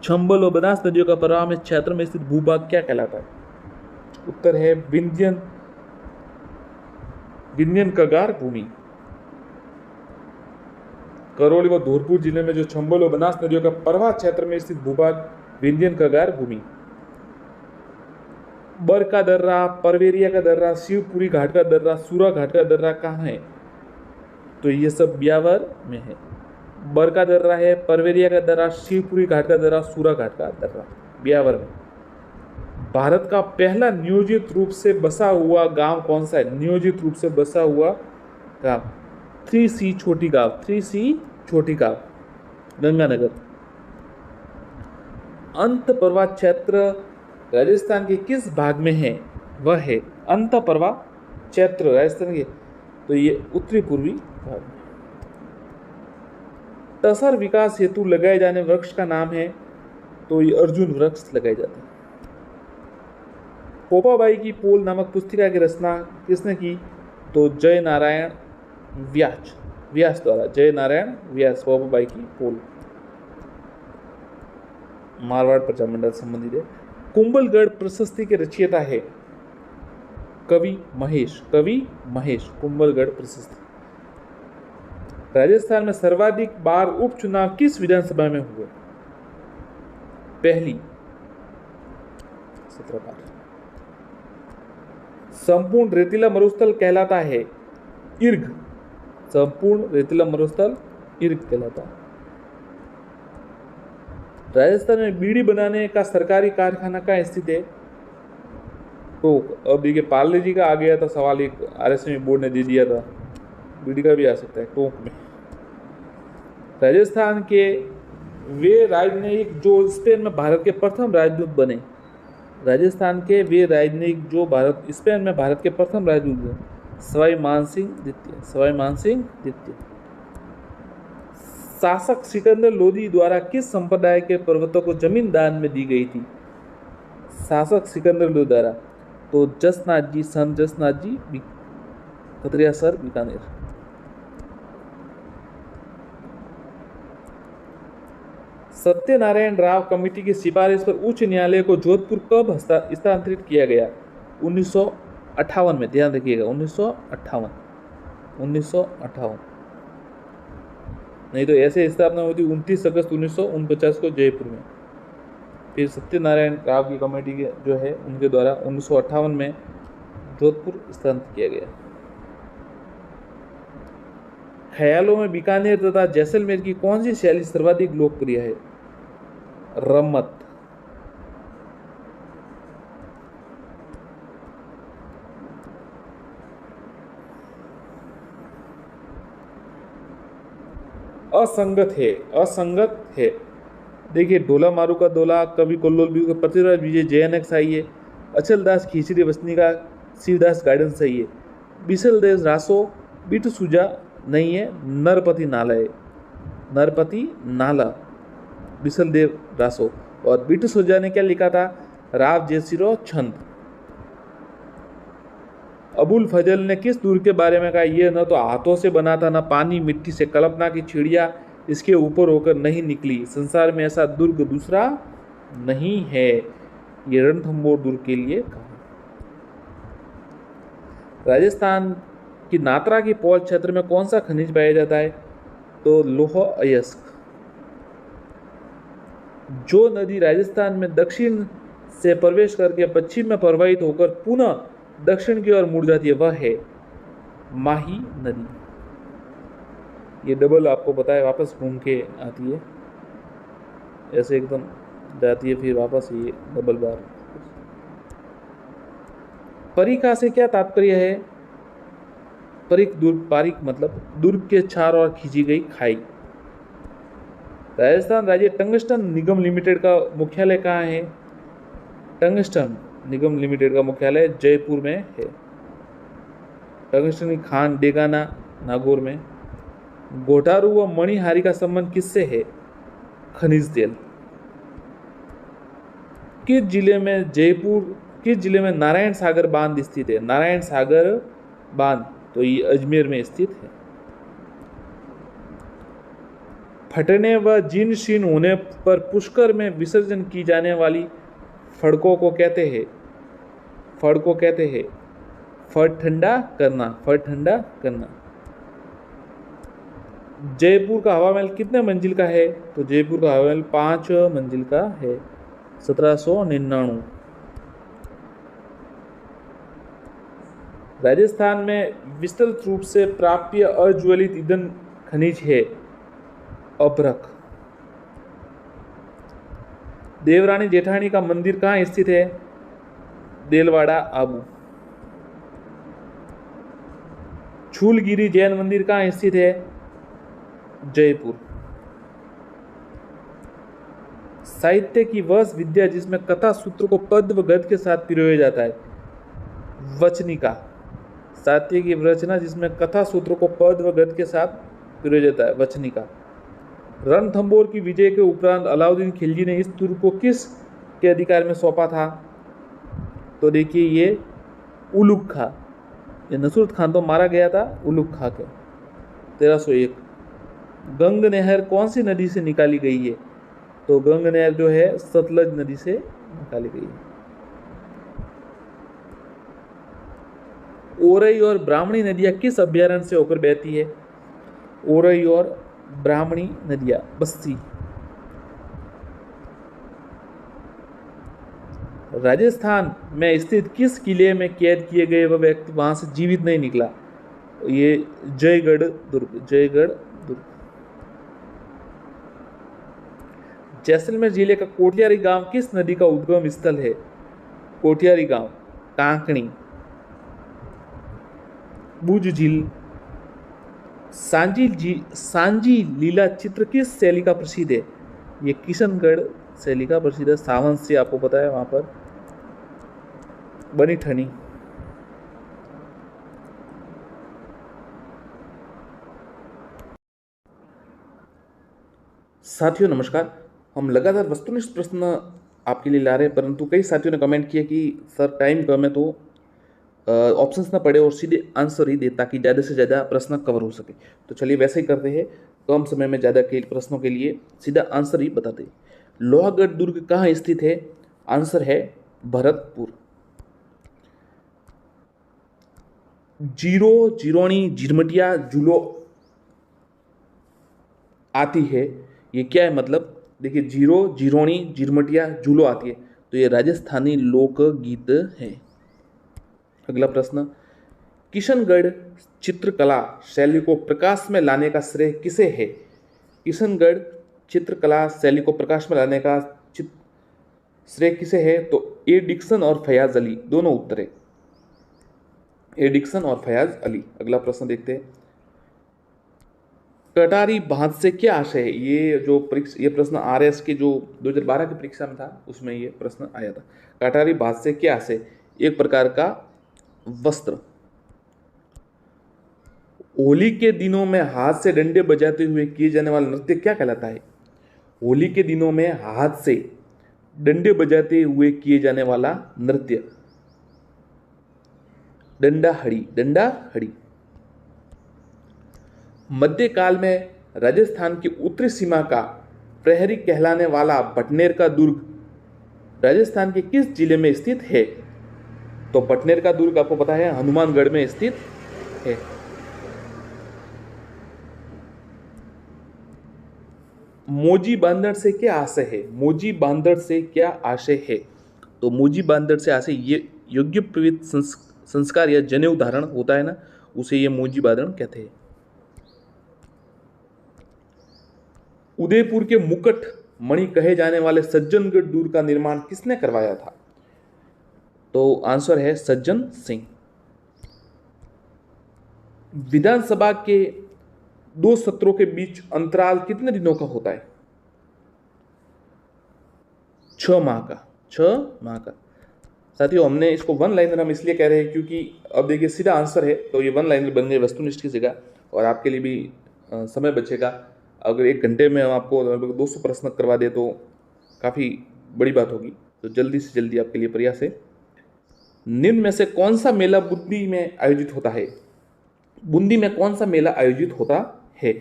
चंबल व बनास नदियों का प्रवाह में क्षेत्र में स्थित भूभाग क्या कहलाता है? उत्तर है विंध्यन कगार भूमि। करौली व धौलपुर जिले में जो चंबल व बनास नदियों का प्रवाह क्षेत्र में स्थित भूभाग विंध्यन कगार भूमि। बर का दर्रा, परवेरिया का दर्रा, शिवपुरी घाट का दर्रा, सूरा घाट का दर्रा कहाँ है? तो ये सब ब्यावर में है। बर का दर्रा है, परवेरिया का दर्रा, शिवपुरी घाट का दर्रा, सूरा घाट का दर्रा ब्यावर में। भारत का पहला नियोजित रूप से बसा हुआ गांव कौन सा है? नियोजित रूप से बसा हुआ गांव 3C छोटी गांव, 3C छोटी गांव, गंगानगर। अंतप्रवाह क्षेत्र राजस्थान के किस भाग में है? वह है अंतप्रवाह क्षेत्र राजस्थान के, तो ये उत्तरी पूर्वी भाग में। तसर विकास हेतु लगाए जाने वृक्ष का नाम है? तो ये अर्जुन वृक्ष लगाए जाते हैं। पोपाबाई की पोल नामक पुस्तिका की रचना किसने की? तो जय नारायण व्यास द्वारा। जय नारायण व्यास पोपाबाई की पोल मारवाड़ प्रजामंडल संबंधित है। कुंभलगढ़ प्रशस्ति के रचयिता है? कवि महेश कुंभलगढ़ प्रशस्ति। राजस्थान में सर्वाधिक बार उपचुनाव किस विधानसभा में हुए? पहली 17 बार। संपूर्ण रेतीला मरुस्थल कहलाता है? इर्ग। संपूर्ण रेतीला मरुस्थल इर्ग कहलाता है। राजस्थान में बीड़ी बनाने का सरकारी कारखाना कहाँ स्थित है? तो अब देखिए पार्ले जी का आ गया था सवाल, एक RSM बोर्ड ने दे दिया था, बीड़ी का भी आ सकता है टोंक में। राजस्थान के वे राजनयिक जो स्पेन में भारत के प्रथम राजदूत बने? राजस्थान के वे राजनयिक जो स्पेन में भारत के प्रथम राजदूत बने? सवाई मानसिंह द्वितीय। शासक सिकंदर लोदी द्वारा किस संप्रदाय के पर्वतों को जमीन दान में दी गई थी? शासक सिकंदर लोदी द्वारा तो जसनाथ जी, संत जसनाथ जी, खतरिया सर, बीकानेर। सत्यनारायण राव कमेटी की सिफारिश पर उच्च न्यायालय को जोधपुर कब स्थानांतरित किया गया? 1958 में, ध्यान रखिएगा 1958। नहीं तो ऐसे स्थापना हुई थी 29 अगस्त 1949 को जयपुर में। फिर सत्यनारायण राव की कमेटी के जो है उनके द्वारा 1958 में जोधपुर स्थानांतरित किया गया। ख्यालों में बीकानेर तथा जैसलमेर की कौन सी शैली सर्वाधिक लोकप्रिय है? रम्मत। असंगत है। देखिए ढोला मारू का डोला, कवि कल्लोल भी, पृथ्वीराज विजय जयनक सही है। अचल दास खींचड़ी वसनी का शिवदास गार्डन सही है। बिसल देव रासो बिट सुजा नहीं है, नरपति नाला बिसल देव रासो। और बिट सुजा ने क्या लिखा था? राव जयसिरो छंद। अबुल फजल ने किस दुर्ग के बारे में कहा? यह न तो हाथों से बना था, न पानी मिट्टी से, कल्पना की चिड़िया इसके ऊपर होकर नहीं निकली, संसार में ऐसा दुर्ग दूसरा नहीं है। ये रणथंभौर दुर्ग के लिए कहा। राजस्थान की नात्रा की पौल क्षेत्र में कौन सा खनिज पाया जाता है? तो लोह अयस्क। जो नदी राजस्थान में दक्षिण से प्रवेश करके पश्चिम में प्रवाहित होकर पुनः दक्षिण की ओर मुड़ जाती है वह है माही नदी। ये डबल आपको पता है वापस घूम के आती है, ऐसे एकदम जाती है फिर वापस ये डबल बार। परिखा से क्या तात्पर्य है? परिख दुर्ग, पारिक मतलब दुर्ग के चार ओर खींची गई खाई। राजस्थान राज्य टंगस्टन निगम लिमिटेड का मुख्यालय कहाँ है? टंगस्टन निगम लिमिटेड का मुख्यालय जयपुर में है। टंगस्टन की खान डेगाना नागौर में। घोटारू व मणिहारी का संबंध किससे है? खनिज तेल। किस जिले में नारायण सागर बांध स्थित है? नारायण सागर बांध तो ये अजमेर में स्थित है। फटने व जीर्ण शीर्ण होने पर पुष्कर में विसर्जन की जाने वाली फड़कों को कहते हैं? फड़ को कहते हैं फड़ ठंडा करना, फड़ ठंडा करना। जयपुर का हवा महल कितने मंजिल का है? तो जयपुर का हवा महल 5 मंजिल का है, 1799। राजस्थान में विस्तृत रूप से प्राप्य अज्वलित ईंधन खनिज है अभ्रक। देवरानी जेठानी का मंदिर कहाँ स्थित है? देलवाड़ा आबू। छूलगिरी जैन मंदिर कहाँ स्थित है? जयपुर। साहित्य की वह विद्या जिसमें कथा सूत्र को पद व गद्य के साथ पिरोया जाता है? वचनिका। साहित्य की रचना जिसमें कथा सूत्रों को पद व गद्य के साथ पिरोया जाता है, वचनिका। रणथंभौर की विजय के उपरांत अलाउद्दीन खिलजी ने इस दुर्ग को किस के अधिकार में सौंपा था? तो देखिए ये उलुग खा। ये नसरुत खान तो मारा गया था उलुग खा के। 1301। गंग नहर कौन सी नदी से निकाली गई है? तो गंग नहर जो है सतलज नदी से निकाली गई है। ओरई और ब्राह्मणी नदियां किस अभ्यारण्य से होकर बहती है? ओरई और ब्राह्मणी नदियां बस्ती। राजस्थान में स्थित किस किले में कैद किए गए वह व्यक्ति वहां से जीवित नहीं निकला? ये जयगढ़ दुर्ग, जयगढ़ दुर्ग। जैसलमेर जिले का कोठियारी गांव किस नदी का उद्गम स्थल है? कोठियारी गांव कांकणी। बुज झील। सांजी लीला चित्र किस शैली का प्रसिद्ध है? ये किशनगढ़ शैली का प्रसिद्ध है। सावंत से आपको पता है वहां पर बनी ठनी। साथियों नमस्कार। हम लगातार वस्तुनिष्ठ प्रश्न आपके लिए ला रहे हैं, परंतु कई साथियों ने कमेंट किया कि सर टाइम कम है तो ऑप्शंस ना पड़े और सीधे आंसर ही दे ताकि ज़्यादा से ज़्यादा प्रश्न कवर हो सके। तो चलिए वैसे ही करते हैं, कम समय में ज़्यादा के प्रश्नों के लिए सीधा आंसर ही बताते हैं। लोहागढ़ दुर्ग कहाँ स्थित है? आंसर है भरतपुर। जीरो, जिरोनी, झिरमटिया, जुलो आती है, ये क्या है मतलब? देखिए जीरो, जिरोनी, झिरमटिया, जुलो आती है, तो ये राजस्थानी लोकगीत है। अगला प्रश्न, किशनगढ़ चित्रकला शैली को प्रकाश में लाने का श्रेय किसे है? किशनगढ़ चित्रकला शैली को प्रकाश में लाने का श्रेय किसे है? तो ए डिक्सन और फयाज अली, दोनों उत्तर है, ए डिक्सन और फयाज अली। अगला प्रश्न देखते हैं, कटारी बांध से क्या आशय है? ये प्रश्न आरएस के जो 2012 की परीक्षा में था उसमें ये प्रश्न आया था। कटारी बांध से क्या आशय? एक प्रकार का वस्त्र। होली के दिनों में हाथ से डंडे बजाते हुए किए जाने वाला नृत्य क्या कहलाता है? होली के दिनों में हाथ से डंडे बजाते हुए किए जाने वाला नृत्य डंडा हड़ी, डंडा हड़ी। मध्यकाल में राजस्थान की उत्तरी सीमा का प्रहरी कहलाने वाला बटनेर का दुर्ग राजस्थान के किस जिले में स्थित है? तो बटनेर का दुर्ग आपको पता है हनुमानगढ़ में स्थित है। मोजी बांदर से क्या आशय है? मोजी बांदर से क्या आशय है? तो मोजी बांदर से आशय ये योग्य प्रवृत्त संस्कार या जनेऊ धारण होता है ना, उसे ये मोजी बांदर कहते हैं। उदयपुर के मुकुट मणि कहे जाने वाले सज्जनगढ़ दुर्ग का निर्माण किसने करवाया था? तो आंसर है सज्जन सिंह। विधानसभा के दो सत्रों के बीच अंतराल कितने दिनों का होता है? 6 माह का। 6 माह का। साथियों, हमने इसको वन लाइनर हम इसलिए कह रहे हैं क्योंकि अब देखिए सीधा आंसर है, तो ये वन लाइनर बन गए वस्तुनिष्ठ की जगह, और आपके लिए भी समय बचेगा। अगर 1 घंटे में हम आपको लगभग 200 प्रश्न करवा दे तो काफ़ी बड़ी बात होगी। तो जल्दी से जल्दी आपके लिए प्रयास है। निम्न में से कौन सा मेला बूंदी में आयोजित होता है? बूंदी में कौन सा मेला आयोजित होता है?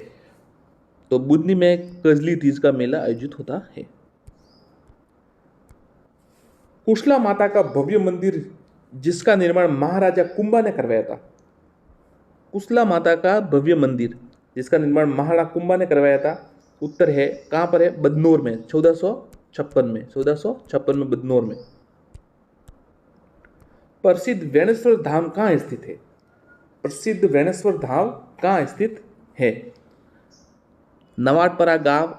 तो बूंदी में कजली तीज का मेला आयोजित होता है। कुशला माता का भव्य मंदिर जिसका निर्माण महाराजा कुंभा ने करवाया था। कुशला माता का भव्य मंदिर जिसका निर्माण महाराणा कुंभा ने करवाया था, उत्तर है कहां पर है? बदनौर में, 1456 में। 1456 में बदनौर में। प्रसिद्ध वेणेश्वर धाम कहां स्थित है? प्रसिद्ध वेणेश्वर धाम कहां स्थित है? नवाटपरा गांव,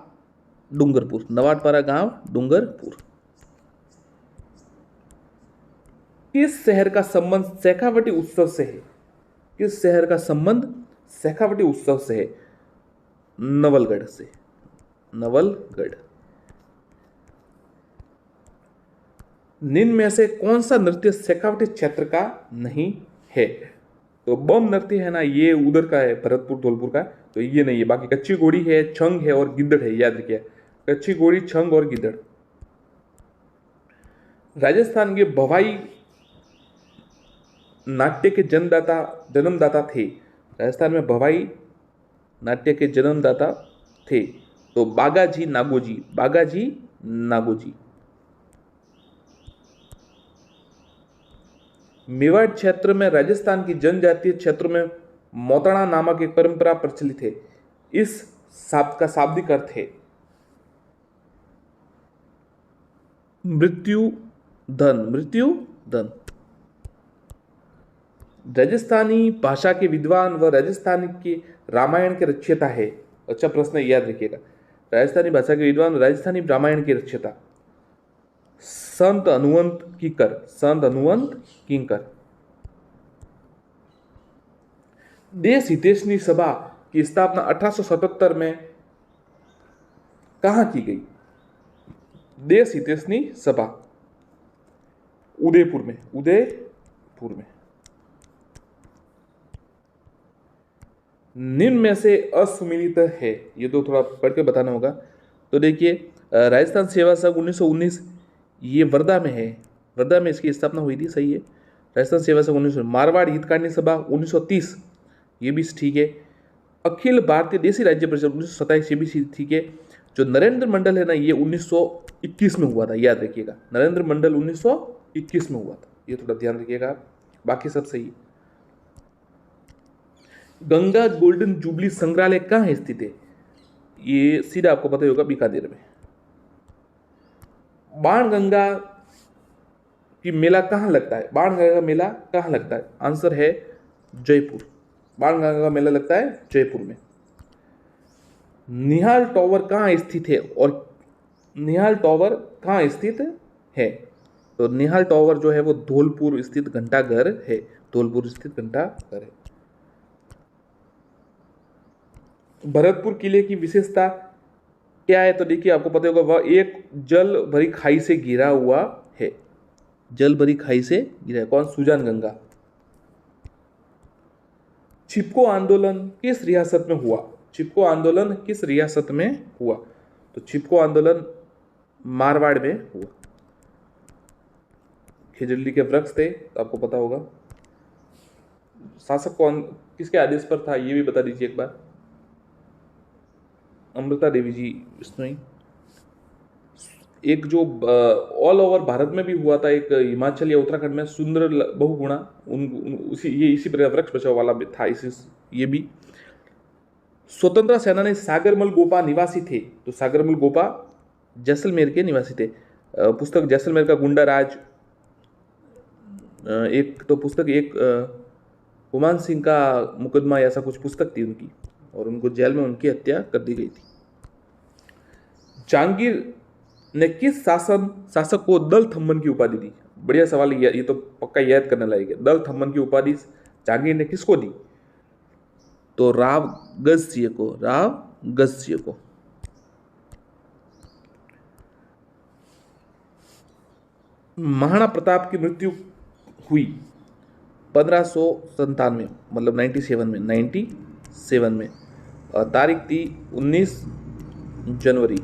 डूंगरपुर। नवाटपरा गांव, डूंगरपुर। किस शहर का संबंध शेखावटी उत्सव से है? किस शहर का संबंध शेखावटी उत्सव से है? नवलगढ़ से। नवलगढ़। निम्न में से कौन सा नृत्य शेखावटी क्षेत्र का नहीं है? तो बम नृत्य है ना, ये उधर का है, भरतपुर धौलपुर का, तो ये नहीं है। बाकी कच्ची घोड़ी है, छंग है और गिद्दड़ है, याद रखिए। कच्ची घोड़ी, छंग और गिद्दड़। राजस्थान के भवाई नाट्य के जन्मदाता थे। राजस्थान में भवाई नाट्य के जन्मदाता थे, तो बागाजी नागोजी। बागाजी नागोजी। मेवाड़ क्षेत्र में राजस्थान की जनजातीय क्षेत्रों में मोतणा नामक एक परंपरा प्रचलित है। इस शब्द का शाब्दिक अर्थ है मृत्यु धन। मृत्यु धन। राजस्थानी भाषा के विद्वान व राजस्थान के रामायण के रचयिता है। अच्छा प्रश्न है, याद रखिएगा। राजस्थानी भाषा के विद्वान, राजस्थानी रामायण के रचयिता संत हनुमंत कीकर। संत हनुमंत कीकर। देश हितैषणी सभा की स्थापना 1877 में कहां की गई? देश हितैषणी सभा उदयपुर में। उदयपुर में। निम्न में से असुमिलित है, ये तो थोड़ा पढ़ के बताना होगा। तो देखिए, राजस्थान सेवा संघ 1919 ये वर्धा में है। वर्धा में इसकी स्थापना हुई थी, सही है। राजस्थान सेवा संघ 1900। मारवाड़ हितकारिणी सभा 1930, ये भी ठीक है। अखिल भारतीय देसी राज्य परिषद 1927, ये भी ठीक है। जो नरेंद्र मंडल है ना, ये 1921 में हुआ था, याद रखिएगा। नरेंद्र मंडल 1921 में हुआ था, ये थोड़ा ध्यान रखिएगा। बाकी सब सही है। गंगा गोल्डन जुबली संग्रहालय कहाँ स्थित है? ये सीधा आपको पता ही होगा, बीकानेर में। बाणगंगा की मेला कहाँ लगता है? बाणगंगा का मेला कहाँ लगता है? आंसर है जयपुर। बाणगंगा का मेला लगता है जयपुर में। निहाल टॉवर कहाँ स्थित है? और निहाल टॉवर कहाँ स्थित है? तो निहाल टॉवर जो है वो धौलपुर स्थित घंटाघर है। धौलपुर स्थित घंटाघर है। भरतपुर किले की विशेषता क्या है? तो देखिए, आपको पता होगा, वह एक जल भरी खाई से घिरा हुआ है। जल भरी खाई से घिरा है। कौन? सुजान गंगा। चिपको आंदोलन किस रियासत में हुआ? चिपको आंदोलन किस रियासत में हुआ? तो चिपको आंदोलन मारवाड़ में हुआ। खिजड़ी के वृक्ष थे, तो आपको पता होगा। शासक कौन, किसके आदेश पर था, ये भी बता दीजिए एक बार। अमृता देवी जी इसमें। एक जो ऑल ओवर भारत में भी हुआ था, एक हिमाचल या उत्तराखंड में, सुंदर बहुगुणा, उसी प्रकार वृक्ष बचाव वाला भी था। इसी ये भी स्वतंत्रता सेनानी सागरमल गोपा निवासी थे, तो सागरमल गोपा जैसलमेर के निवासी थे। पुस्तक जैसलमेर का गुंडा राज, एक तो पुस्तक, एक हुमान सिंह का मुकदमा, ऐसा कुछ पुस्तक थी उनकी, और उनको जेल में उनकी हत्या कर दी गई थी। जहांगीर ने किस शासक को दल थम्मन की उपाधि दी? बढ़िया सवाल है, ये तो पक्का याद करने लायक है। दल थम्मन की उपाधि जहांगीर ने किसको दी? तो राव गजसिंह को, राव गजसिंह को। महाराणा प्रताप की मृत्यु हुई 1597, मतलब 97 में, और तारीख थी 19 जनवरी।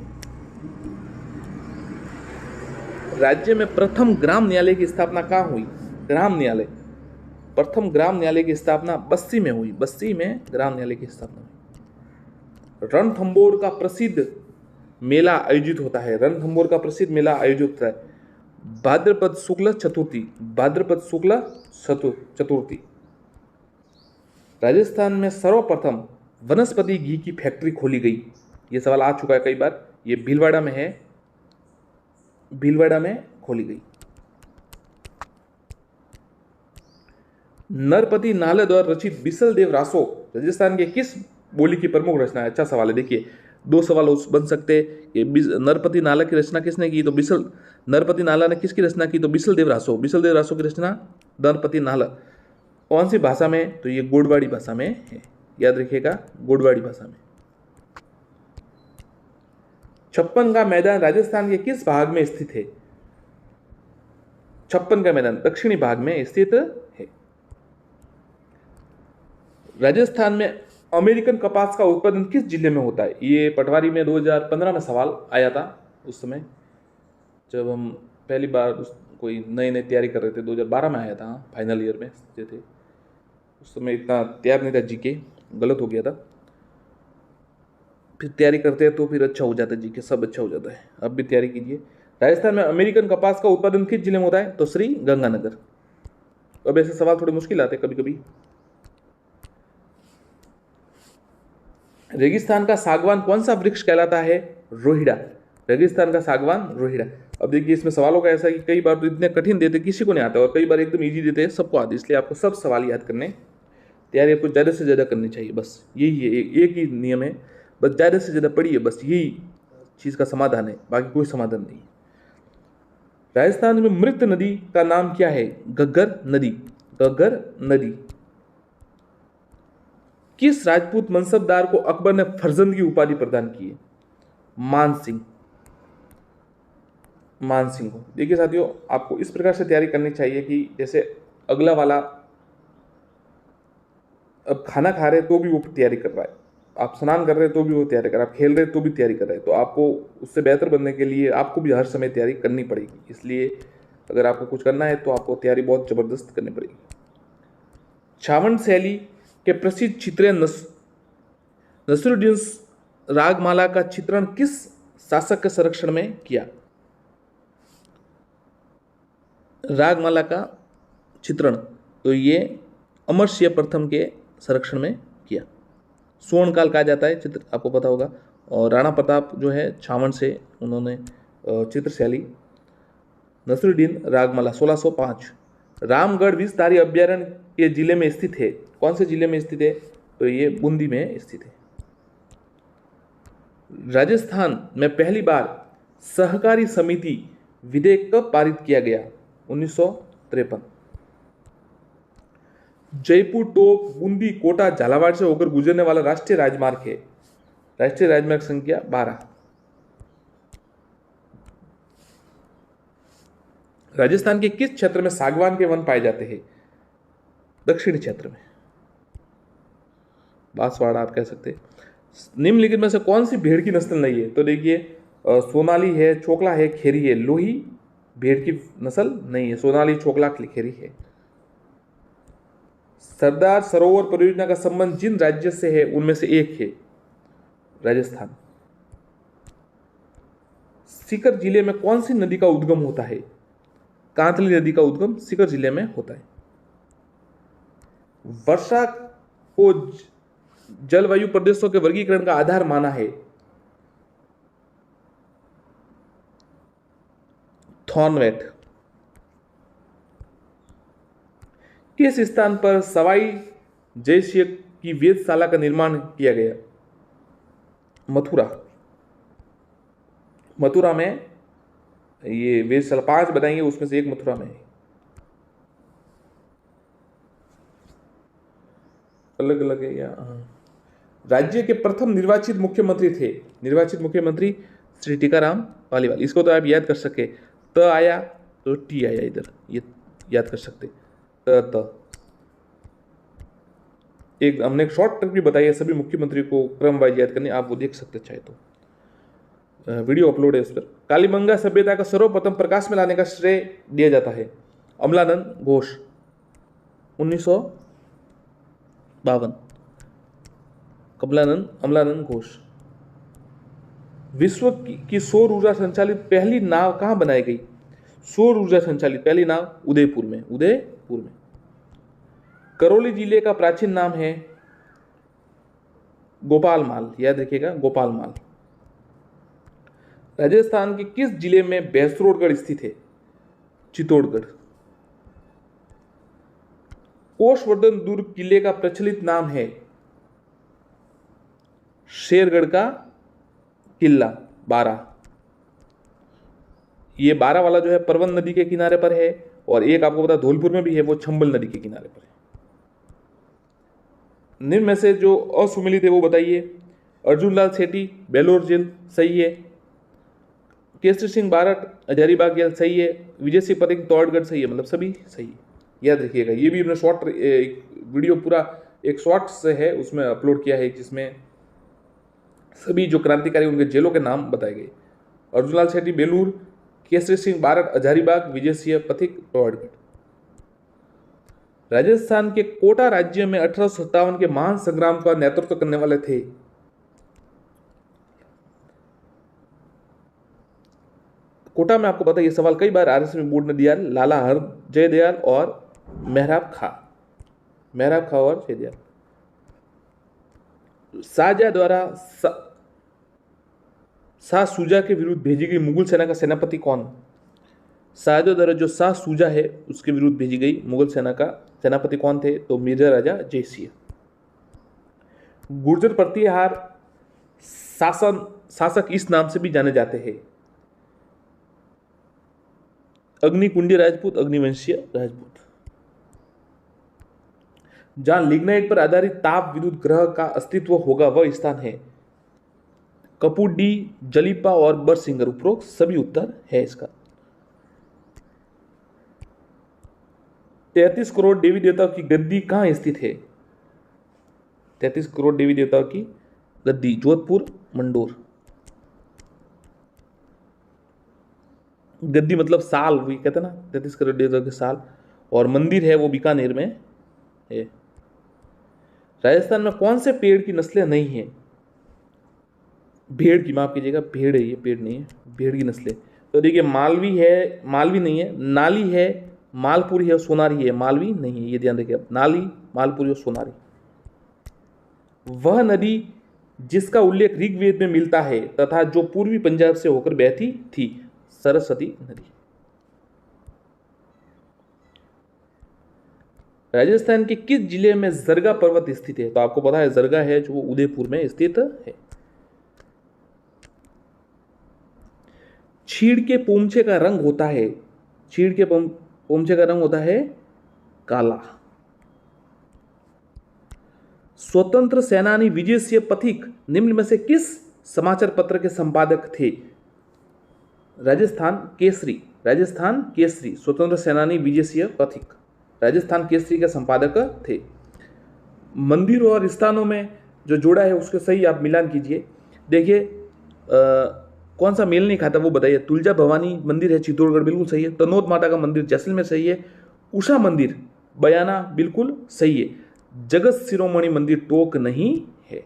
राज्य में प्रथम ग्राम न्यायालय की स्थापना कहाँ हुई? ग्राम न्यायालय, प्रथम ग्राम न्यायालय की स्थापना बस्सी में हुई। बस्सी में ग्राम न्यायालय की स्थापना हुई। रणथंभौर का प्रसिद्ध मेला आयोजित होता है। रणथंभौर का प्रसिद्ध मेला आयोजित होता है भाद्रपद शुक्ल चतुर्थी, भाद्रपद शुक्ल चतुर्थी। राजस्थान में सर्वप्रथम वनस्पति घी की फैक्ट्री खोली गई। यह सवाल आ चुका है कई बार। यह भीलवाड़ा में है, भीलवाड़ा में खोली गई। नरपति नाले द्वारा रचित बिसलदेव रासो राजस्थान के किस बोली की प्रमुख रचना है? अच्छा सवाल है। देखिए, दो सवाल बन सकते हैं कि नरपति नाला की रचना किसने की? तो नरपति नाला ने किसकी रचना की? तो बिसलदेव रासो। बिसलदेव रासो की रचना नरपति नाला। कौन सी भाषा में? तो ये गोडवाड़ी भाषा में है, याद रखिएगा, गोडवाड़ी भाषा में। छप्पन का मैदान राजस्थान के किस भाग में स्थित है? छप्पन का मैदान दक्षिणी भाग में स्थित है। राजस्थान में अमेरिकन कपास का उत्पादन किस जिले में होता है? ये पटवारी में 2015 में सवाल आया था। उस समय जब हम पहली बार कोई नई तैयारी कर रहे थे, 2012 में आया था, फाइनल ईयर में जो थे। उस समय इतना तैयार नहीं था, जीके गलत हो गया था। फिर तैयारी करते हैं तो फिर अच्छा हो जाता है, जीके सब अच्छा हो जाता है। अब भी तैयारी कीजिए। राजस्थान में अमेरिकन कपास का उत्पादन किस जिले में होता है? तो श्री गंगानगर। अब ऐसे सवाल थोड़े मुश्किल आते हैं कभी कभी। रेगिस्तान का सागवान कौन सा वृक्ष कहलाता है? रोहिड़ा। रेगिस्तान का सागवान रोहिड़ा। अब देखिए, इसमें सवालों का ऐसा कि कई बार तो इतने कठिन देते किसी को नहीं आता, और कई बार एकदम इजी देते हैं सबको आते। इसलिए आपको सब सवाल याद करने, तैयारी आपको ज़्यादा से ज़्यादा करनी चाहिए। बस यही है, एक ही नियम है, बस ज़्यादा से ज़्यादा पढ़िए, बस यही चीज़ का समाधान है, बाकी कोई समाधान नहीं। राजस्थान में मृत नदी का नाम क्या है? घग्गर नदी। घग्गर नदी। किस राजपूत मनसबदार को अकबर ने फरजंद की उपाधि प्रदान की है? मान सिंह। मान सिंह को। देखिए साथियों, आपको इस प्रकार से तैयारी करनी चाहिए कि जैसे अगला वाला अब खाना खा रहे तो भी वो तैयारी कर रहा है, आप स्नान कर रहे तो भी वो तैयारी कर रहा है, आप खेल रहे तो भी तैयारी कर रहे हैं। तो आपको उससे बेहतर बनने के लिए आपको भी हर समय तैयारी करनी पड़ेगी। इसलिए अगर आपको कुछ करना है तो आपको तैयारी बहुत ज़बरदस्त करनी पड़ेगी। छावंड शैली के प्रसिद्ध चित्रण नसरुद्दीन रागमाला का चित्रण किस शासक के संरक्षण में किया? रागमाला का चित्रण तो ये अमर सिंह प्रथम के संरक्षण में किया। स्वर्णकाल कहा जाता है चित्र, आपको पता होगा। और राणा प्रताप जो है छावंड से उन्होंने चित्रशैली। नसरुद्दीन रागमाला 1605। रामगढ़ विषधारी अभ्यारण्य के जिले में स्थित है। कौन से जिले में स्थित है? तो ये बूंदी में स्थित है। राजस्थान में पहली बार सहकारी समिति विधेयक कब पारित किया गया? 1953। जयपुर, टोंक, बूंदी, कोटा, झालावाड़ से होकर गुजरने वाला राष्ट्रीय राजमार्ग है। राष्ट्रीय राजमार्ग संख्या 12। राजस्थान के किस क्षेत्र में सागवान के वन पाए जाते हैं? दक्षिणी क्षेत्र में, बांसवाड़ा आप कह सकते हैं। निम्नलिखित में से कौन सी भेड़ की नस्ल नहीं है? तो देखिए, सोनाली है, चोकला है, खेरी है। लोही भेड़ की नस्ल नहीं है, सोनाली, चोकला, खेरी है। सरदार सरोवर परियोजना का संबंध जिन राज्य से है उनमें से एक है राजस्थान। सीकर जिले में कौन सी नदी का उद्गम होता है? कांतली नदी का उद्गम सीकर जिले में होता है। वर्षा को जलवायु प्रदेशों के वर्गीकरण का आधार माना है? थॉर्नवेट। किस स्थान पर सवाई जयसिंह की वेधशाला का निर्माण किया गया? मथुरा। मथुरा में ये वेधशाला 5 बनाएंगे, उसमें से एक मथुरा में है। अलग अलग है या? राज्य के प्रथम निर्वाचित मुख्यमंत्री थे? निर्वाचित मुख्यमंत्री श्री टीकाराम पालीवाल। इसको तो आप याद कर सके, त आया तो टी आया इधर, ये याद कर सकते। त एक हमने एक शॉर्ट ट्रिक भी बताई है सभी मुख्यमंत्री को क्रम वाइज याद करने, आप वो देख सकते चाहे तो, वीडियो अपलोड है उस पर। कालीबंगा सभ्यता का सर्वप्रथम प्रकाश में लाने का श्रेय दिया जाता है? अमलानंद घोष, 1952। अमलानंद घोष। विश्व की सौर ऊर्जा संचालित पहली नाव कहां बनाई गई? सौर ऊर्जा संचालित पहली नाव उदयपुर में। करौली जिले का प्राचीन नाम है गोपालमाल, याद रखिएगा गोपालमाल। राजस्थान के किस जिले में भैंसरोडगढ़ स्थित है? चित्तौड़गढ़। कोषवर्धन दुर्ग किले का प्रचलित नाम है? शेरगढ़ का किला 12। ये 12 वाला जो है परवन नदी के किनारे पर है, और एक आपको पता धौलपुर में भी है, वो चंबल नदी के किनारे पर है। निम्न में से जो असुमिलित है वो बताइए। अर्जुनलाल सेठी बेलोर जेल सही है, केसरी सिंह बारट हजारीबाग जेल सही है, विजय सिंह पथिक तौड़गढ़ सही है, मतलब सभी सही है, याद रखिएगा। ये भी हमने शॉर्ट वीडियो पूरा एक शॉर्ट से है उसमें अपलोड किया है, जिसमें सभी जो क्रांतिकारी उनके जेलों के नाम बताए गए। अर्जुनलाल सेठी बेलूर, केसरी सिंह बारट हजारीबाग, विजय सिंह पथिक तौड़गढ़। राजस्थान के कोटा राज्य में 1857 के महान संग्राम का नेतृत्व करने वाले थे? कोटा में आपको पता है ये सवाल कई बार आरएसएस बोर्ड ने दिया, लाला हर जयदयाल और मेहराब खां और जयदयाल। शाहजहां द्वारा शाह सूजा के विरुद्ध भेजी गई मुगल सेना का सेनापति कौन? शाहजहां द्वारा जो शाह सूजा है उसके विरुद्ध भेजी गई मुगल सेना का सेनापति कौन थे? तो मिर्जा राजा जयसिंह। गुर्जर प्रतिहार शासक इस नाम से भी जाने जाते हैं? अग्निकुंडी राजपूत, अग्निवंशीय राजपूत। जहां लिग्नाइट पर आधारित ताप विद्युत ग्रह का अस्तित्व होगा वह स्थान है? कपूडी, जलीपा और बरसिंगर। उपरोक्त सभी उत्तर है इसका। 33 करोड़ देवी देवताओं की गद्दी कहां स्थित है? 33 करोड़ देवी देवताओं की गद्दी जोधपुर, मंडोर। गद्दी मतलब साल, वही कहते हैं ना 33 करोड़ देवताओं के साल। और मंदिर है वो बीकानेर में है। राजस्थान में कौन से पेड़ की नस्लें नहीं है? भेड़ की, माफ कीजिएगा, भेड़ है ये, पेड़ नहीं है, भेड़ की नस्लें। तो देखिए मालवी है, मालवी नहीं है, नाली है, मालपुरी है और सोनारी है। मालवी नहीं है, ये ध्यान रखिए आप, नाली, मालपुरी और सोनारी। वह नदी जिसका उल्लेख ऋग्वेद में मिलता है तथा जो पूर्वी पंजाब से होकर बहती थी? सरस्वती नदी। राजस्थान के किस जिले में जरगा पर्वत स्थित है? तो आपको पता है जरगा है जो उदयपुर में स्थित है। चीड़ के पोमचे का रंग होता है? चीड़ के पोमचे का रंग होता है काला। स्वतंत्र सेनानी विजय सिंह पथिक निम्न में से किस समाचार पत्र के संपादक थे? राजस्थान केसरी। स्वतंत्र सेनानी विजय सिंह पथिक राजस्थान केसरी के संपादक थे। मंदिरों और स्थानों में जो जोड़ा है उसके सही आप मिलान कीजिए। देखिए कौन सा मेल नहीं खाता वो बताइए। तुलजा भवानी मंदिर है चित्तौड़गढ़, बिल्कुल सही है। तनोद माता का मंदिर जैसलमेर सही है। उषा मंदिर बयाना बिल्कुल सही है। जगत शिरोमणि मंदिर टोक नहीं है।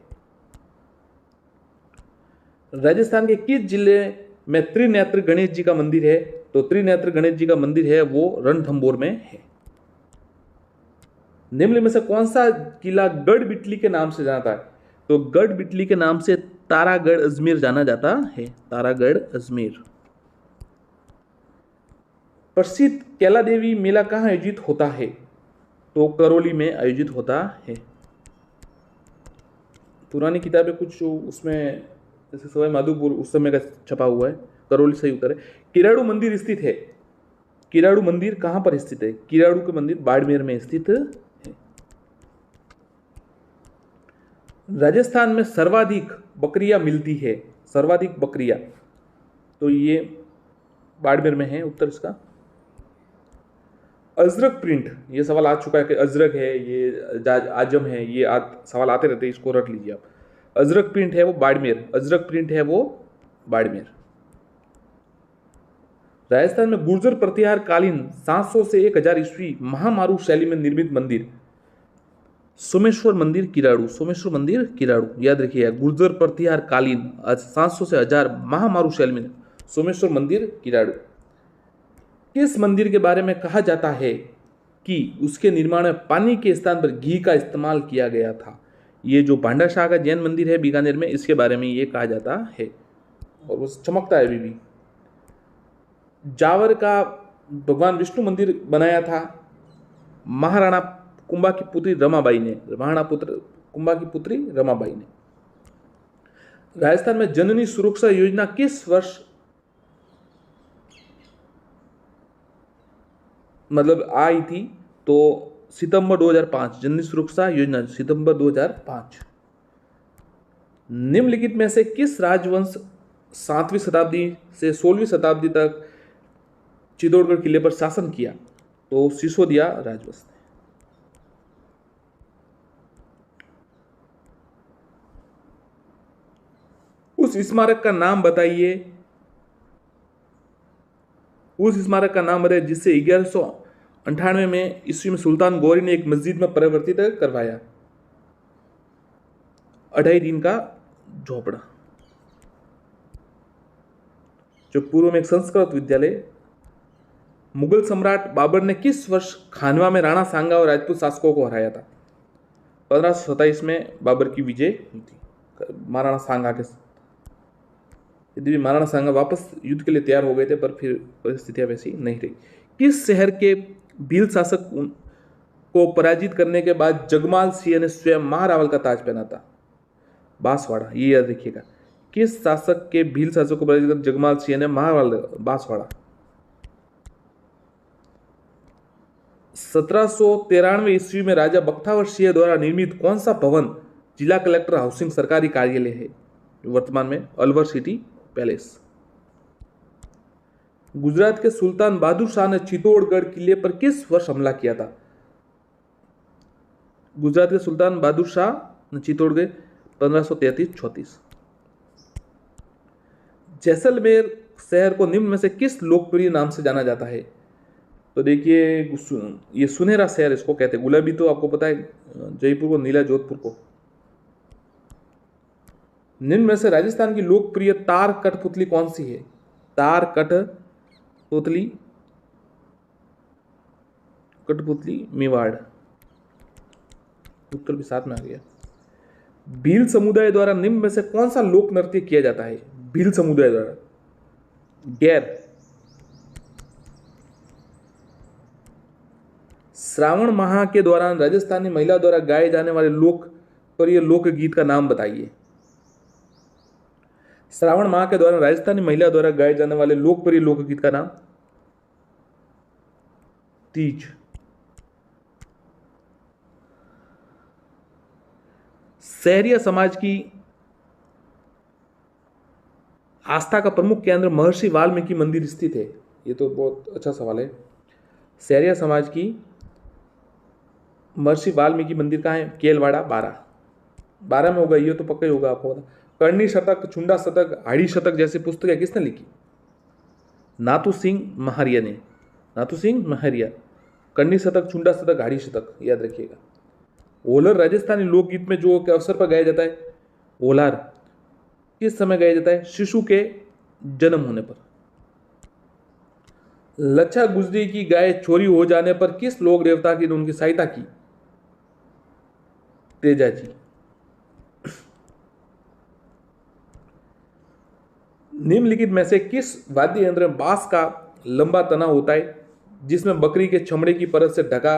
राजस्थान के किस जिले में त्रिनेत्र गणेश जी का मंदिर है? तो त्रिनेत्र गणेश जी का मंदिर है वो रणथंभौर में है। निम्न में से कौन सा किला गढ़ बिटली के नाम से जाता है? तो गढ़ बिटली के नाम से तारागढ़ अजमेर जाना जाता है। तारागढ़ अजमेर। प्रसिद्ध कैला देवी मेला कहाँ आयोजित होता है? तो करौली में आयोजित होता है। पुरानी किताबें कुछ उसमें जैसे सवाई माधोपुर उस समय का छपा हुआ है, करौली सही उत्तर है। किराड़ू मंदिर स्थित है। किराड़ू मंदिर कहाँ पर स्थित है? किराड़ू के मंदिर बाड़मेर में स्थित है। राजस्थान में सर्वाधिक बकरियां मिलती है। सर्वाधिक बकरियां, तो ये बाड़मेर में है उत्तर इसका। अजरक प्रिंट, ये सवाल आ चुका है कि अजरक है, ये आजम है, ये सवाल आते रहते हैं, इसको रख लीजिए आप। अजरक प्रिंट है वो बाड़मेर। अजरक प्रिंट है वो बाड़मेर। राजस्थान में गुर्जर प्रतिहार कालीन 700 से 1000 ईस्वी महामारू शैली में निर्मित मंदिर सोमेश्वर मंदिर किराड़ू। सोमेश्वर मंदिर किराड़ू याद रखिएगा। गुर्जर प्रतिहार कालीन 700 से 1000 महामारू शैली में सोमेश्वर मंदिर किराड़ू। किस मंदिर के बारे में कहा जाता है कि उसके निर्माण में पानी के स्थान पर घी का इस्तेमाल किया गया था? ये जो भांडाशाह का जैन मंदिर है बीकानेर में, इसके बारे में ये कहा जाता है और वो चमकता है अभी भी। जावर का भगवान विष्णु मंदिर बनाया था महाराणा कुंभा की पुत्री रमाबाई ने। महाराणा कुंभा की पुत्री रमाबाई ने। राजस्थान में जननी सुरक्षा योजना किस वर्ष मतलब आई थी? तो सितंबर 2005। जननी सुरक्षा योजना सितंबर 2005। निम्नलिखित में से किस राजवंश 7वीं शताब्दी से 16वीं शताब्दी तक चित्तौड़गढ़ किले पर शासन किया? तो सिसोदिया राजवंश ने। उस स्मारक का नाम बताइए। उस स्मारक का नाम बताइए जिससे 1198 में ईस्वी में सुल्तान गौरी ने एक मस्जिद में परिवर्तित करवाया। 2.5 दिन का झोपड़ा, जो पूर्व में एक संस्कृत विद्यालय। मुगल सम्राट बाबर ने किस वर्ष खानवा में राणा सांगा और राजपूत शासकों को हराया था? 1527 में बाबर की विजय हुई थी महाराणा सांगा के। यदि भी महाराणा सांगा वापस युद्ध के लिए तैयार हो गए थे, पर फिर परिस्थितियां वैसी नहीं रही। किस शहर के भील शासक को पराजित करने के बाद जगमाल सिंह ने स्वयं महारावल का ताज पहना था? बांसवाड़ा। ये याद रखिएगा। किस शासक के भील शासक को पराजित कर जगमाल सिंह ने महारावल? बांसवाड़ा। 1793 ईस्वी में राजा बख्तावर सिंह द्वारा निर्मित कौन सा भवन जिला कलेक्टर हाउसिंग सरकारी कार्यालय है? वर्तमान में अलवर सिटी पैलेस। गुजरात के सुल्तान बहादुर शाह ने चित्तौड़गढ़ किले पर किस वर्ष हमला किया था? गुजरात के सुल्तान बहादुर शाह ने चित्तौड़गढ़ 1533-34। जैसलमेर शहर को निम्न में से किस लोकप्रिय नाम से जाना जाता है? तो देखिए, ये सुनहरा शहर इसको कहते हैं। गुलाबी तो आपको पता है जयपुर को, नीला जोधपुर को। निम्न में से राजस्थान की लोकप्रिय तार कठपुतली कौन सी है? तार कठपुतली, कठपुतली मेवाड़। उत्तर भी साथ में आ गया। भील समुदाय द्वारा निम्न में से कौन सा लोक नृत्य किया जाता है? भील समुदाय द्वारा गैर। श्रावण माह के दौरान राजस्थानी महिला द्वारा गाए जाने वाले लोकप्रिय लोकगीत का नाम बताइए। श्रावण माह के दौरान राजस्थानी महिला द्वारा गाए जाने वाले लोकप्रिय लोकगीत का नाम तीज। सहरिया समाज की आस्था का प्रमुख केंद्र महर्षि वाल्मीकि मंदिर स्थित है। ये तो बहुत अच्छा सवाल है। सहरिया समाज की महर्षि वाल्मीकि मंदिर कहाँ है? केलवाड़ा 12 में होगा। ये तो पक्का ही होगा, आपको पता। कर्णी शतक, छुंडा शतक, हाड़ी शतक जैसी पुस्तकें किसने लिखी? नाथू सिंह महारिया ने। नाथू सिंह महारिया। कर्णी शतक, छुंडा शतक, हाड़ी शतक याद रखिएगा। होलर राजस्थानी लोकगीत में जो के अवसर पर गाया जाता है, होलार किस समय गाया जाता है? शिशु के जन्म होने पर। लच्छा गुजरी की गाय चोरी हो जाने पर किस लोक देवता की ने उनकी सहायता की? तेजाजी। निम्नलिखित में से किस वाद्य यंत्र में बांस का लंबा तना होता है जिसमें बकरी के चमड़े की परत से ढका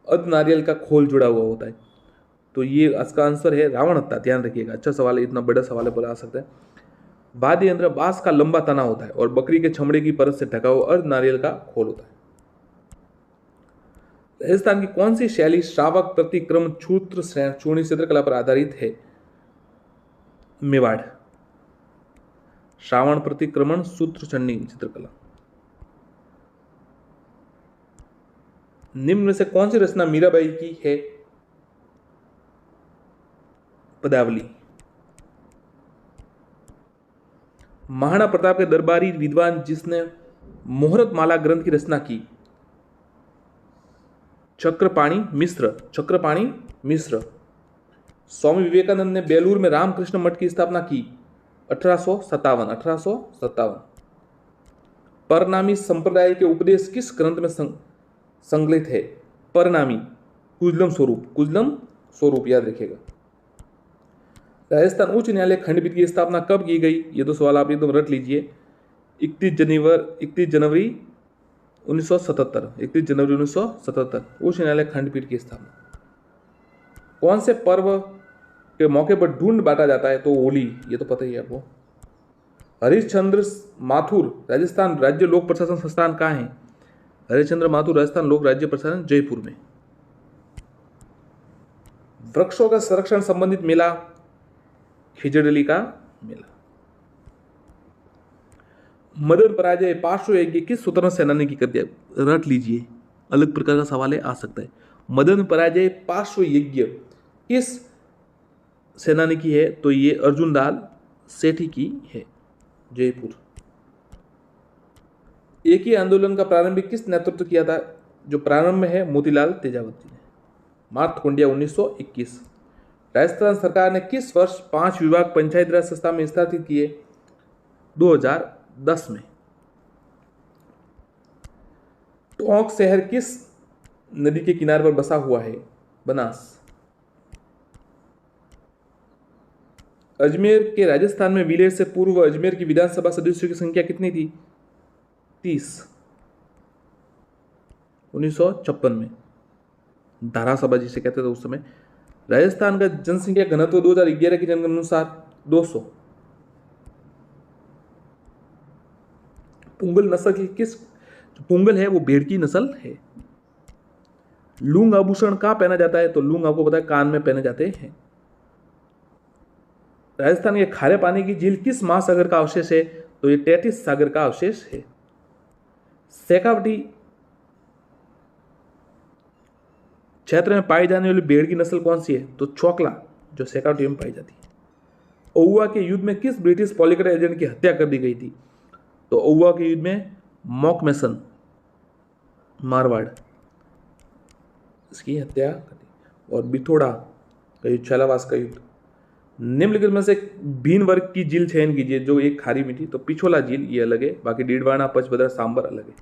अर्ध नारियल का खोल जुड़ा हुआ होता है? तो ये इसका आंसर है रावण हत्था। ध्यान रखिएगा, अच्छा सवाल है, इतना बड़ा सवाल है, बोला आ सकता है। वाद्य यंत्र बांस का लंबा तना होता है और बकरी के चमड़े की परत से ढका हुआ अर्ध नारियल का खोल होता है। राजस्थान की कौन सी शैली श्रावक प्रतिक्रम सूत्र चूर्णी चित्रकला पर आधारित है? मेवाड़। श्रावण प्रतिक्रमण सूत्र चूर्णी चित्रकला। निम्न में से कौन सी रचना मीराबाई की है? पदावली। महाराणा प्रताप के दरबारी विद्वान जिसने मुहूर्त माला ग्रंथ की रचना की? चक्रपाणी मिश्र। चक्रपाणी मिश्र। स्वामी विवेकानंद ने बेलूर में रामकृष्ण मठ की स्थापना की? 1857। परनामी संप्रदाय के उपदेश किस ग्रंथ में संकलित है? परनामी कुजलम स्वरूप याद रखिएगा। राजस्थान उच्च न्यायालय खंडपीठ की स्थापना कब की गई? ये तो सवाल आप एकदम रट लीजिए। 31 जनवरी 1977। 31 जनवरी 1977 उच्च न्यायालय खंडपीठ की स्थापना। कौन से पर्व के मौके पर ढूंढ बांटा जाता है? तो होली, ये तो पता ही है आपको। हरिश्चंद्र माथुर राजस्थान राज्य लोक प्रशासन संस्थान कहाँ है? हरिश्चंद्र माथुर राजस्थान लोक राज्य प्रशासन जयपुर में। वृक्षों का संरक्षण संबंधित मेला? खिजड़ली का मेला। मदन पराजय पार्श्व यज्ञ किस स्वतंत्र सेनानी की कर दिया? रट लीजिए, अलग प्रकार का सवाल है, आ सकता है। मदन पराजय पार्श्व यज्ञ किस सेनानी की है? तो ये अर्जुन दाल सेठी की है, जयपुर। एक ही आंदोलन का प्रारंभिक किस नेतृत्व किया था? जो प्रारंभ में है मोतीलाल तेजावत ने। मार्तकुंडिया 1921। राजस्थान सरकार ने किस वर्ष 5 विभाग पंचायती राज संस्था में स्थापित किए? 2010 में। टोंक शहर किस नदी के किनारे पर बसा हुआ है? बनास। अजमेर के राजस्थान में विलय से पूर्व अजमेर की विधानसभा सदस्यों की संख्या कितनी थी? 30। 1956 में। धारासभा जिसे कहते थे उस समय। राजस्थान का जनसंख्या घनत्व 2011 की जनगणना अनुसार 200। पुंगल नस्ल की किस, जो पुंगल है वो भेड़ की नस्ल है। लूंग आभूषण कहाँ पहना जाता है? तो लूंग आपको पता है कान में पहने जाते हैं। राजस्थान के खारे पानी की झील किस महासागर का अवशेष है? तो ये टेटिस सागर का अवशेष है। शेखावटी क्षेत्र में पाई जाने वाली भेड़ की नस्ल कौन सी है? तो चौकला, जो शेखावटी में पाई जाती है। ओहुआ के युद्ध में किस ब्रिटिश पॉलिटिकल एजेंट की हत्या कर दी गई थी? तो ओहुआ के युद्ध में मॉकमेसन, मारवाड़, इसकी हत्या कर दी। और बिथोड़ा का युद्ध, छलावास का युद्ध। निम्नलिखित में से भीन वर्ग की झील चयन कीजिए जो एक खारी मीठी। तो पिछोला झील ये अलग है, बाकी डीडवाना, पचभद्रा, सांबर अलग है।